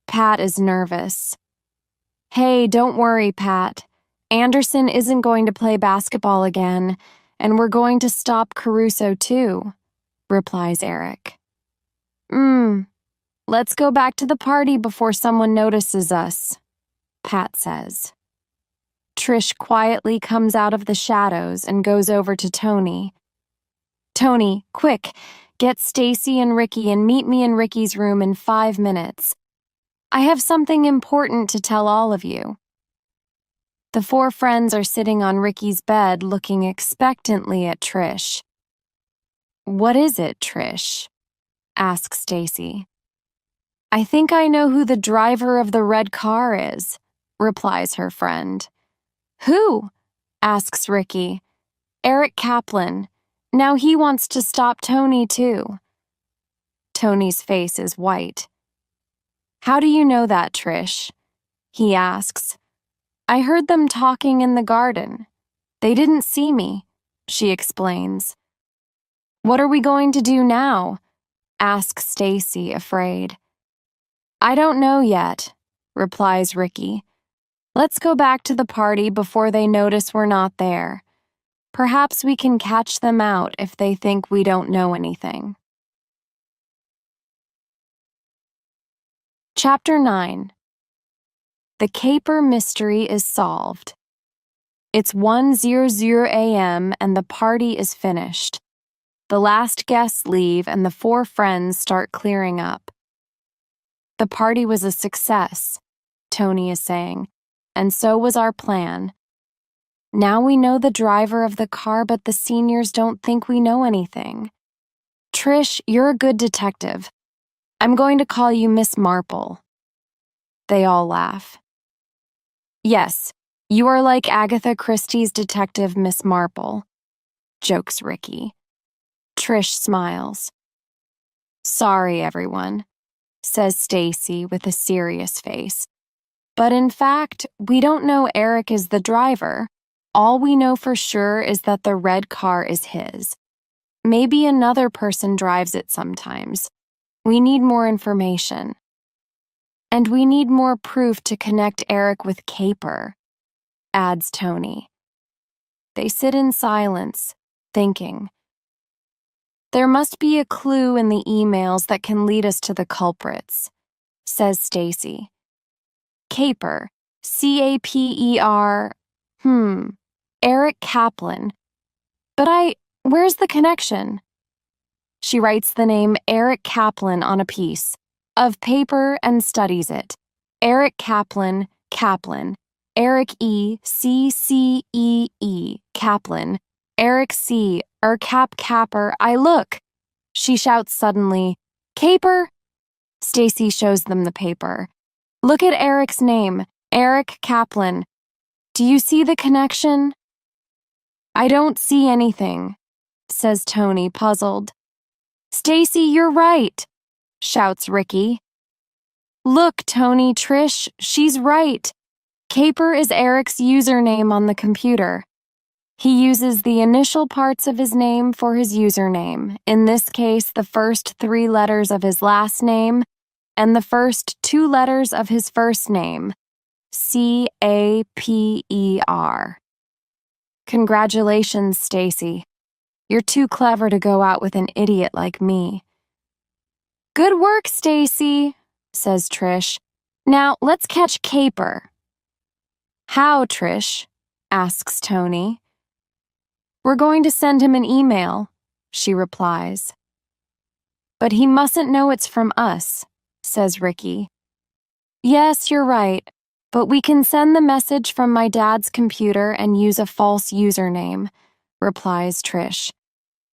Pat is nervous. "Hey, don't worry, Pat. Anderson isn't going to play basketball again, and we're going to stop Caruso too," replies Eric. Let's go back to the party before someone notices us," Pat says. Trish quietly comes out of the shadows and goes over to Tony. "Tony, quick, get Stacy and Ricky and meet me in Ricky's room in 5 minutes. I have something important to tell all of you." The four friends are sitting on Ricky's bed looking expectantly at Trish. "What is it, Trish?" asks Stacy. "I think I know who the driver of the red car is," replies her friend. "Who?" asks Ricky. "Eric Kaplan. Now he wants to stop Tony, too." Tony's face is white. "How do you know that, Trish?" he asks. "I heard them talking in the garden. They didn't see me," she explains. "What are we going to do now?" asks Stacy, afraid. "I don't know yet," replies Ricky. "Let's go back to the party before they notice we're not there. Perhaps we can catch them out if they think we don't know anything." Chapter 9. The Caper Mystery is Solved. It's 1:00 a.m. and the party is finished. The last guests leave and the four friends start clearing up. "The party was a success," Tony is saying, "and so was our plan. Now we know the driver of the car, but the seniors don't think we know anything. Trish, you're a good detective. I'm going to call you Miss Marple." They all laugh. "Yes, you are like Agatha Christie's detective Miss Marple," jokes Ricky. Trish smiles. "Sorry, everyone," says Stacy with a serious face. "But in fact, we don't know Eric is the driver. All we know for sure is that the red car is his. Maybe another person drives it sometimes. We need more information. And we need more proof to connect Eric with Caper," adds Tony. They sit in silence, thinking. "There must be a clue in the emails that can lead us to the culprits," says Stacy. "Caper, C-A-P-E-R, Eric Kaplan. But where's the connection?" She writes the name Eric Kaplan on a piece of paper and studies it. Eric Kaplan, Kaplan. Eric E, C-C-E-E, Kaplan. Eric C, Capper, look! She shouts suddenly, "Caper!" Stacy shows them the paper. "Look at Eric's name, Eric Kaplan. Do you see the connection?" "I don't see anything," says Tony, puzzled. "Stacy, you're right," shouts Ricky. "Look, Tony, Trish, she's right. Caper is Eric's username on the computer. He uses the initial parts of his name for his username, in this case the first 3 letters of his last name and the first 2 letters of his first name, C-A-P-E-R. Congratulations, Stacy. You're too clever to go out with an idiot like me." "Good work, Stacy," says Trish. "Now let's catch Caper." "How, Trish?" asks Tony. "We're going to send him an email," she replies. "But he mustn't know it's from us," says Ricky. "Yes, you're right, but we can send the message from my dad's computer and use a false username," replies Trish.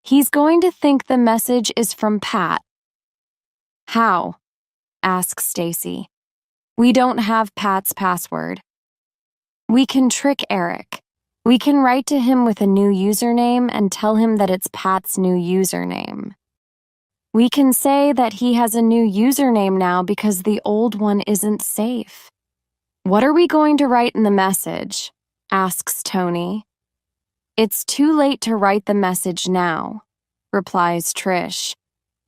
"He's going to think the message is from Pat." "How?" asks Stacy. "We don't have Pat's password." "We can trick Eric. We can write to him with a new username and tell him that it's Pat's new username. We can say that he has a new username now because the old one isn't safe." "What are we going to write in the message?" asks Tony. "It's too late to write the message now," replies Trish.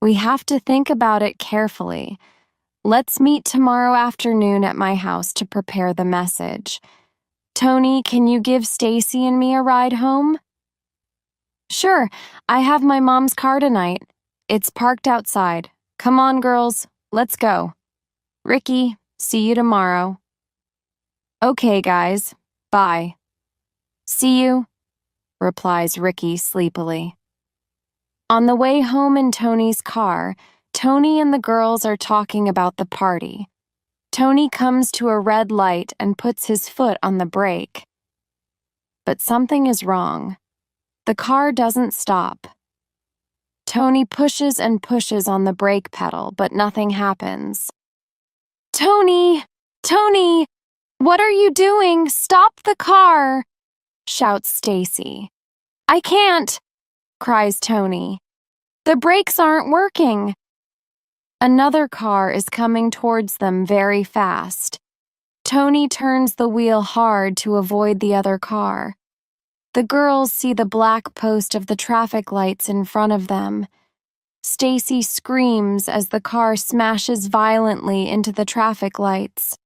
"We have to think about it carefully. Let's meet tomorrow afternoon at my house to prepare the message. Tony, can you give Stacy and me a ride home?" "Sure, I have my mom's car tonight. It's parked outside. Come on, girls, let's go. Ricky, see you tomorrow." "Okay, guys, bye." "See you," replies Ricky sleepily. On the way home in Tony's car, Tony and the girls are talking about the party. Tony comes to a red light and puts his foot on the brake. but something is wrong. The car doesn't stop. Tony pushes and pushes on the brake pedal, but nothing happens. "Tony! Tony! What are you doing? Stop the car!" shouts Stacy. "I can't!" cries Tony. "The brakes aren't working." Another car is coming towards them very fast. Tony turns the wheel hard to avoid the other car. The girls see the black post of the traffic lights in front of them. Stacy screams as the car smashes violently into the traffic lights.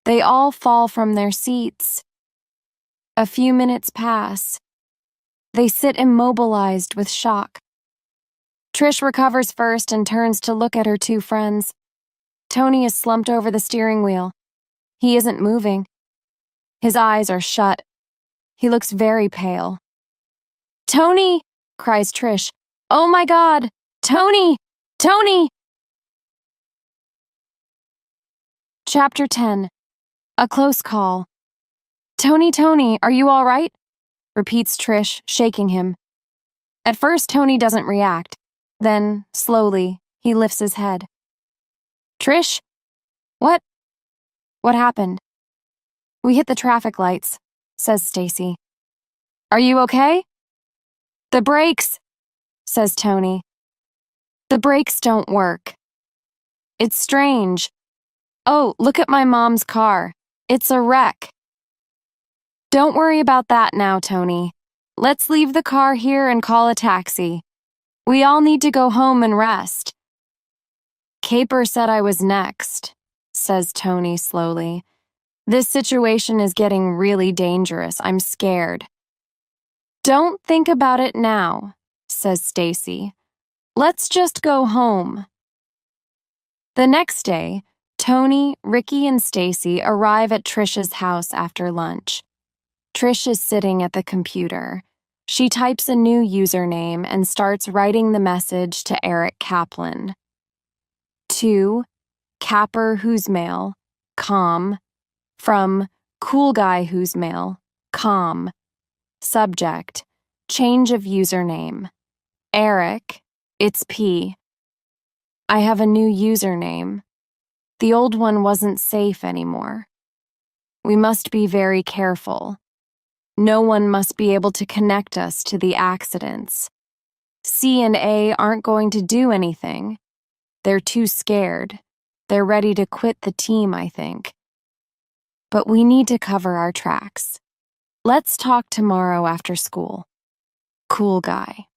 They all fall from their seats. A few minutes pass. They sit immobilized with shock. Trish recovers first and turns to look at her two friends. Tony is slumped over the steering wheel. He isn't moving. His eyes are shut. He looks very pale. "Tony!" cries Trish. "Oh my God! Tony! Tony!" Chapter 10. A Close Call. "Tony, Tony, are you all right?" repeats Trish, shaking him. At first, Tony doesn't react. Then, slowly, he lifts his head. "Trish? What? What happened?" "We hit the traffic lights," says Stacy. "Are you okay?" "The brakes," says Tony. "The brakes don't work. It's strange. Oh, look at my mom's car. It's a wreck." "Don't worry about that now, Tony. Let's leave the car here and call a taxi. We all need to go home and rest." "Caper said I was next," says Tony slowly. "This situation is getting really dangerous. I'm scared." "Don't think about it now," says Stacy. "Let's just go home." The next day, Tony, Ricky, and Stacy arrive at Trish's house after lunch. Trish is sitting at the computer. She types a new username and starts writing the message to Eric Kaplan. To Capper Who's Mail, com, from Cool Guy Who's Mail, com. Subject, change of username. Eric, it's P. I have a new username. The old one wasn't safe anymore. We must be very careful. No one must be able to connect us to the accidents. C and A aren't going to do anything. They're too scared. They're ready to quit the team, I think. But we need to cover our tracks. Let's talk tomorrow after school. Cool Guy.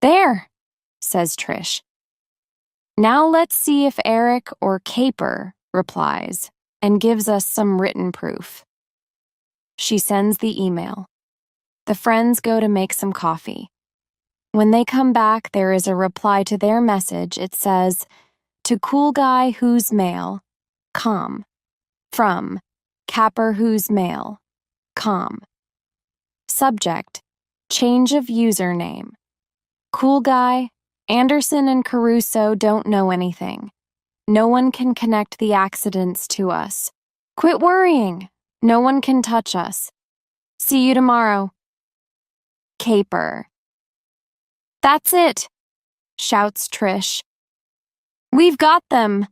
"There," says Trish. "Now let's see if Eric or Caper replies and gives us some written proof." She sends the email. The friends go to make some coffee. When they come back, there is a reply to their message. It says, to Cool Guy Who's Mail, com. From Capper Who's Mail, com. Subject, change of username. Cool Guy, Anderson and Caruso don't know anything. No one can connect the accidents to us. Quit worrying. No one can touch us. See you tomorrow. Caper. "That's it," shouts Trish. "We've got them."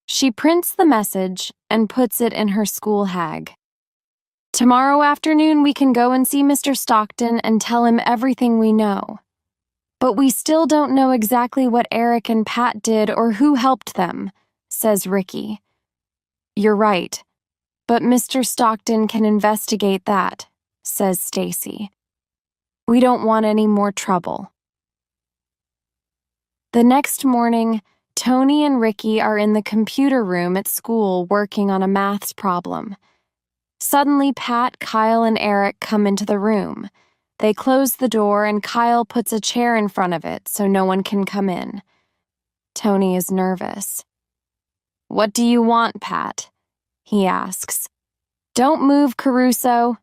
She prints the message and puts it in her school hag. "Tomorrow afternoon we can go and see Mr. Stockton and tell him everything we know. But we still don't know exactly what Eric and Pat did or who helped them," says Ricky. "You're right. But Mr. Stockton can investigate that," says Stacy. "We don't want any more trouble." The next morning, Tony and Ricky are in the computer room at school working on a maths problem. Suddenly, Pat, Kyle, and Eric come into the room. They close the door and Kyle puts a chair in front of it so no one can come in. Tony is nervous. "What do you want, Pat?" he asks. "Don't move, Caruso,"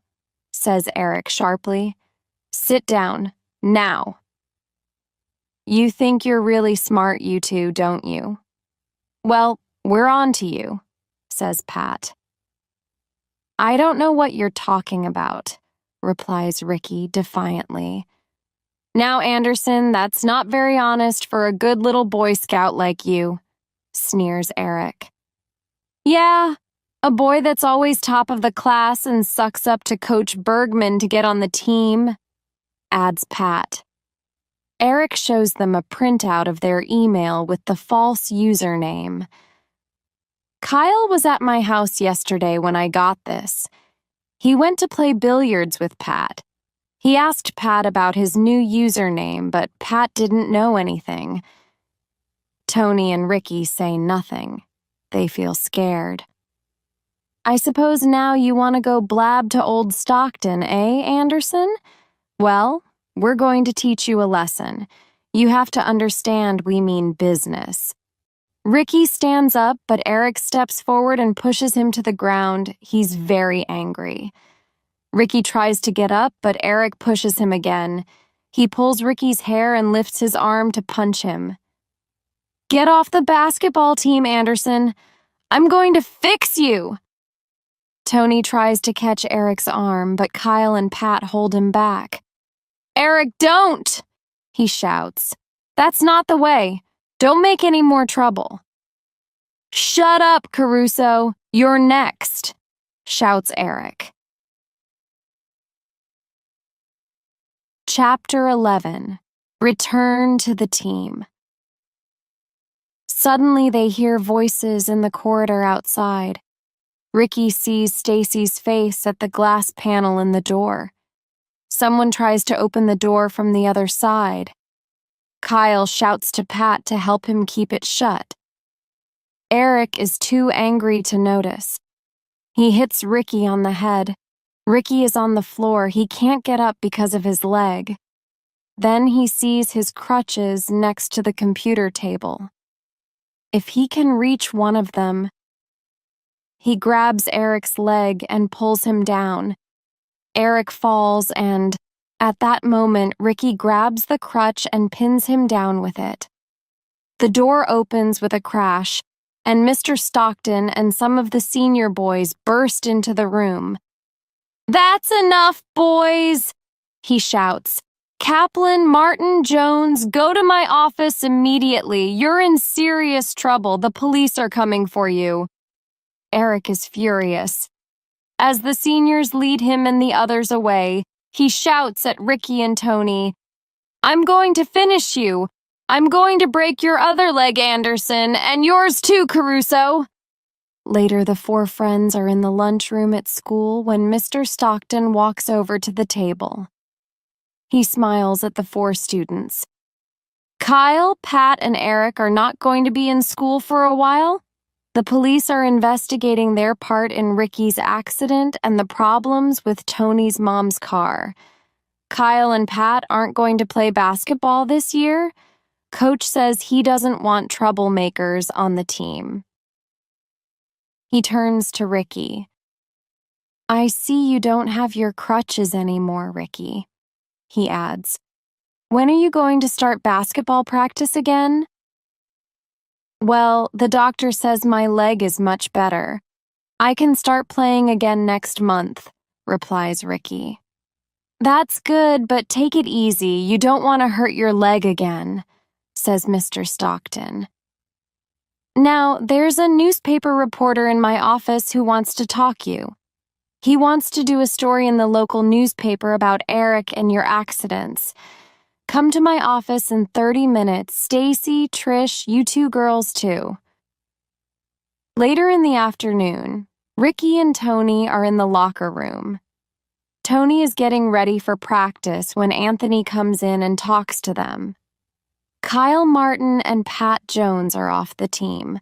says Eric sharply. "Sit down, now." "You think you're really smart, you two, don't you?" "Well, we're on to you," says Pat. I don't know what you're talking about, replies Ricky defiantly. Now, Anderson, that's not very honest for a good little Boy Scout like you, sneers Eric. Yeah, a boy that's always top of the class and sucks up to Coach Bergman to get on the team, adds Pat. Eric shows them a printout of their email with the false username. Kyle was at my house yesterday when I got this. He went to play billiards with Pat. He asked Pat about his new username, but Pat didn't know anything. Tony and Ricky say nothing. They feel scared. I suppose now you want to go blab to old Stockton, eh, Anderson? Well, we're going to teach you a lesson. You have to understand we mean business. Ricky stands up, but Eric steps forward and pushes him to the ground. He's very angry. Ricky tries to get up, but Eric pushes him again. He pulls Ricky's hair and lifts his arm to punch him. Get off the basketball team, Anderson. I'm going to fix you. Tony tries to catch Eric's arm, but Kyle and Pat hold him back. Eric, don't! He shouts. That's not the way. Don't make any more trouble. Shut up, Caruso. You're next, shouts Eric. Chapter 11. Return to the team. Suddenly they hear voices in the corridor outside. Ricky sees Stacy's face at the glass panel in the door. Someone tries to open the door from the other side. Kyle shouts to Pat to help him keep it shut. Eric is too angry to notice. He hits Ricky on the head. Ricky is on the floor. He can't get up because of his leg. Then he sees his crutches next to the computer table. If he can reach one of them, he grabs Eric's leg and pulls him down. Eric falls and, at that moment, Ricky grabs the crutch and pins him down with it. The door opens with a crash, and Mr. Stockton and some of the senior boys burst into the room. That's enough, boys, he shouts. Kaplan, Martin, Jones, go to my office immediately. You're in serious trouble. The police are coming for you. Eric is furious. As the seniors lead him and the others away, he shouts at Ricky and Tony, I'm going to finish you. I'm going to break your other leg, Anderson, and yours too, Caruso. Later, the four friends are in the lunchroom at school when Mr. Stockton walks over to the table. He smiles at the four students. Kyle, Pat, and Eric are not going to be in school for a while. The police are investigating their part in Ricky's accident and the problems with Tony's mom's car. Kyle and Pat aren't going to play basketball this year. Coach says he doesn't want troublemakers on the team. He turns to Ricky. I see you don't have your crutches anymore, Ricky, he adds. When are you going to start basketball practice again? Well, the doctor says my leg is much better. I can start playing again next month, replies Ricky. That's good, but take it easy. You don't want to hurt your leg again, says Mr. Stockton. Now, there's a newspaper reporter in my office who wants to talk you. He wants to do a story in the local newspaper about Eric and your accidents. Come to my office in 30 minutes. Stacy, Trish, you two girls too. Later in the afternoon, Ricky and Tony are in the locker room. Tony is getting ready for practice when Anthony comes in and talks to them. Kyle Martin and Pat Jones are off the team.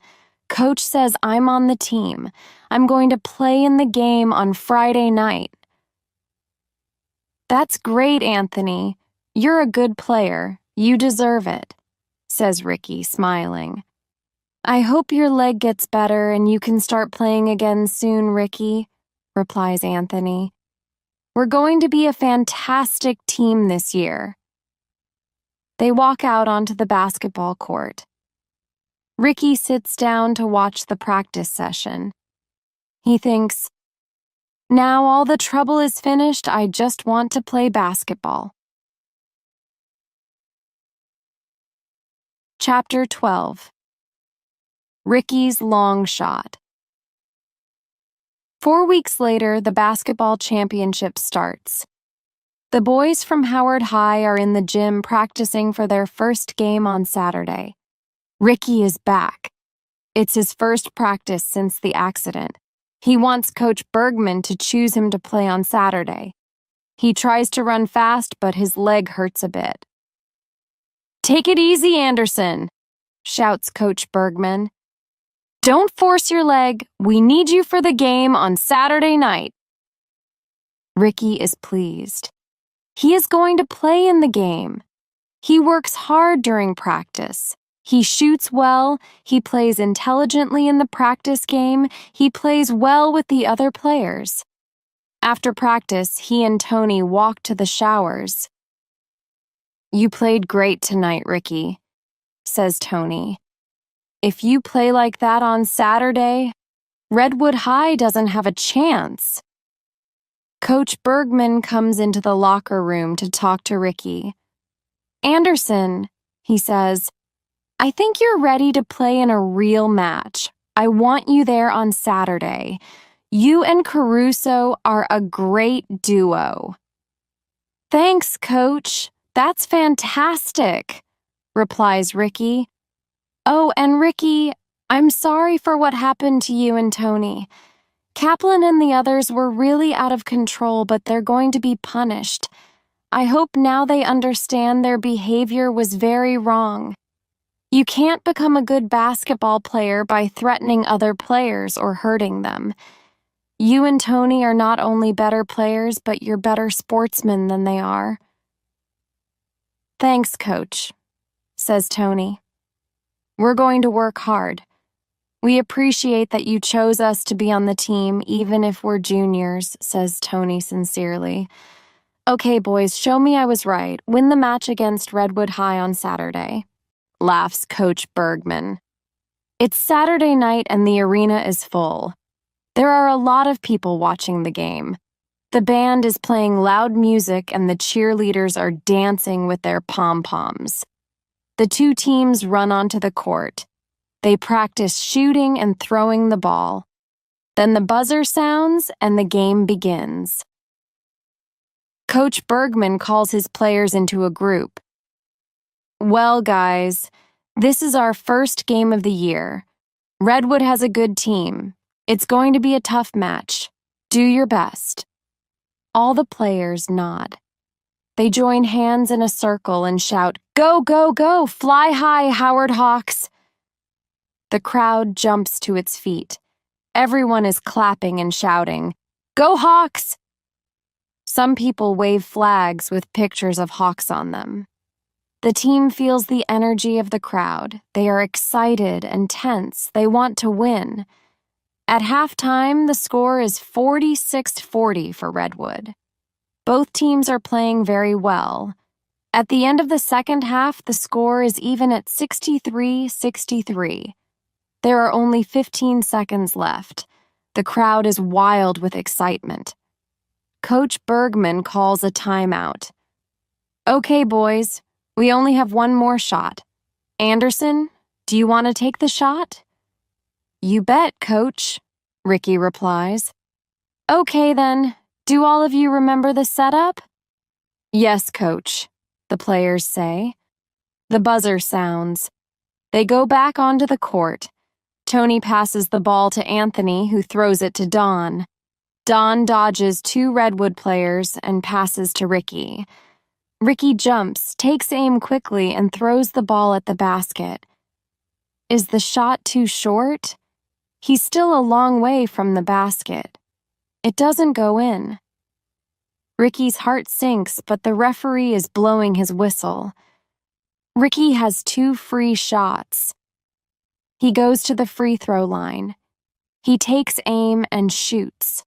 Coach says I'm on the team. I'm going to play in the game on Friday night. That's great, Anthony. You're a good player. You deserve it, says Ricky, smiling. I hope your leg gets better and you can start playing again soon, Ricky, replies Anthony. We're going to be a fantastic team this year. They walk out onto the basketball court. Ricky sits down to watch the practice session. He thinks, Now all the trouble is finished. I just want to play basketball. Chapter 12. Ricky's Long Shot. 4 weeks later, the basketball championship starts. The boys from Howard High are in the gym practicing for their first game on Saturday. Ricky is back. It's his first practice since the accident. He wants Coach Bergman to choose him to play on Saturday. He tries to run fast, but his leg hurts a bit. "Take it easy, Anderson," shouts Coach Bergman. "Don't force your leg. We need you for the game on Saturday night." Ricky is pleased. He is going to play in the game. He works hard during practice. He shoots well, he plays intelligently in the practice game, he plays well with the other players. After practice, he and Tony walk to the showers. "You played great tonight, Ricky," says Tony. "If you play like that on Saturday, Redwood High doesn't have a chance." Coach Bergman comes into the locker room to talk to Ricky. "Anderson," he says, "I think you're ready to play in a real match. I want you there on Saturday. You and Caruso are a great duo." "Thanks, Coach. That's fantastic," replies Ricky. "Oh, and Ricky, I'm sorry for what happened to you and Tony. Kaplan and the others were really out of control, but they're going to be punished. I hope now they understand their behavior was very wrong. You can't become a good basketball player by threatening other players or hurting them. You and Tony are not only better players, but you're better sportsmen than they are." "Thanks, Coach," says Tony. "We're going to work hard. We appreciate that you chose us to be on the team, even if we're juniors," says Tony sincerely. "Okay, boys, show me I was right. Win the match against Redwood High on Saturday," laughs Coach Bergman. It's Saturday night and the arena is full. There are a lot of people watching the game. The band is playing loud music and the cheerleaders are dancing with their pom-poms. The two teams run onto the court. They practice shooting and throwing the ball. Then the buzzer sounds and the game begins. Coach Bergman calls his players into a group. "Well, guys, this is our first game of the year. Redwood has a good team. It's going to be a tough match. Do your best." All the players nod. They join hands in a circle and shout, "Go, go, go! Fly high, Howard Hawks!" The crowd jumps to its feet. Everyone is clapping and shouting, "Go Hawks!" Some people wave flags with pictures of hawks on them. The team feels the energy of the crowd. They are excited and tense. They want to win. At halftime, the score is 46-40 for Redwood. Both teams are playing very well. At the end of the second half, the score is even at 63-63. There are only 15 seconds left. The crowd is wild with excitement. Coach Bergman calls a timeout. "Okay, boys, we only have one more shot. Anderson, do you want to take the shot?" "You bet, Coach," Ricky replies. "Okay, then. Do all of you remember the setup?" "Yes, Coach," the players say. The buzzer sounds. They go back onto the court. Tony passes the ball to Anthony, who throws it to Don. Don dodges two Redwood players and passes to Ricky. Ricky jumps, takes aim quickly, and throws the ball at the basket. Is the shot too short? He's still a long way from the basket. It doesn't go in. Ricky's heart sinks, but the referee is blowing his whistle. Ricky has 2 free shots. He goes to the free throw line. He takes aim and shoots.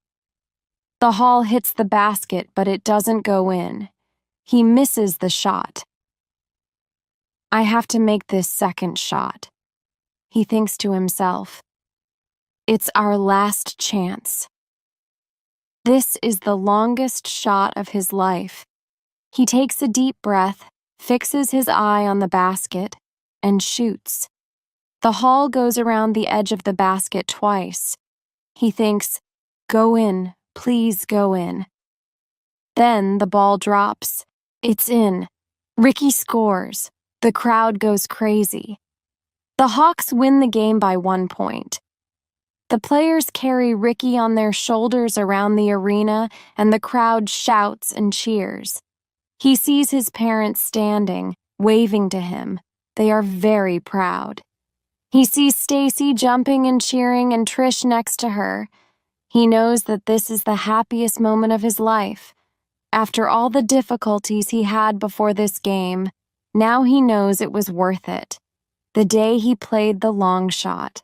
The ball hits the basket, but it doesn't go in. He misses the shot. "I have to make this second shot," he thinks to himself. "It's our last chance." This is the longest shot of his life. He takes a deep breath, fixes his eye on the basket, and shoots. The ball goes around the edge of the basket twice. He thinks, "Go in, please go in." Then the ball drops. It's in. Ricky scores. The crowd goes crazy. The Hawks win the game by 1 point. The players carry Ricky on their shoulders around the arena, and the crowd shouts and cheers. He sees his parents standing, waving to him. They are very proud. He sees Stacy jumping and cheering and Trish next to her. He knows that this is the happiest moment of his life. After all the difficulties he had before this game, now he knows it was worth it. The day he played the long shot.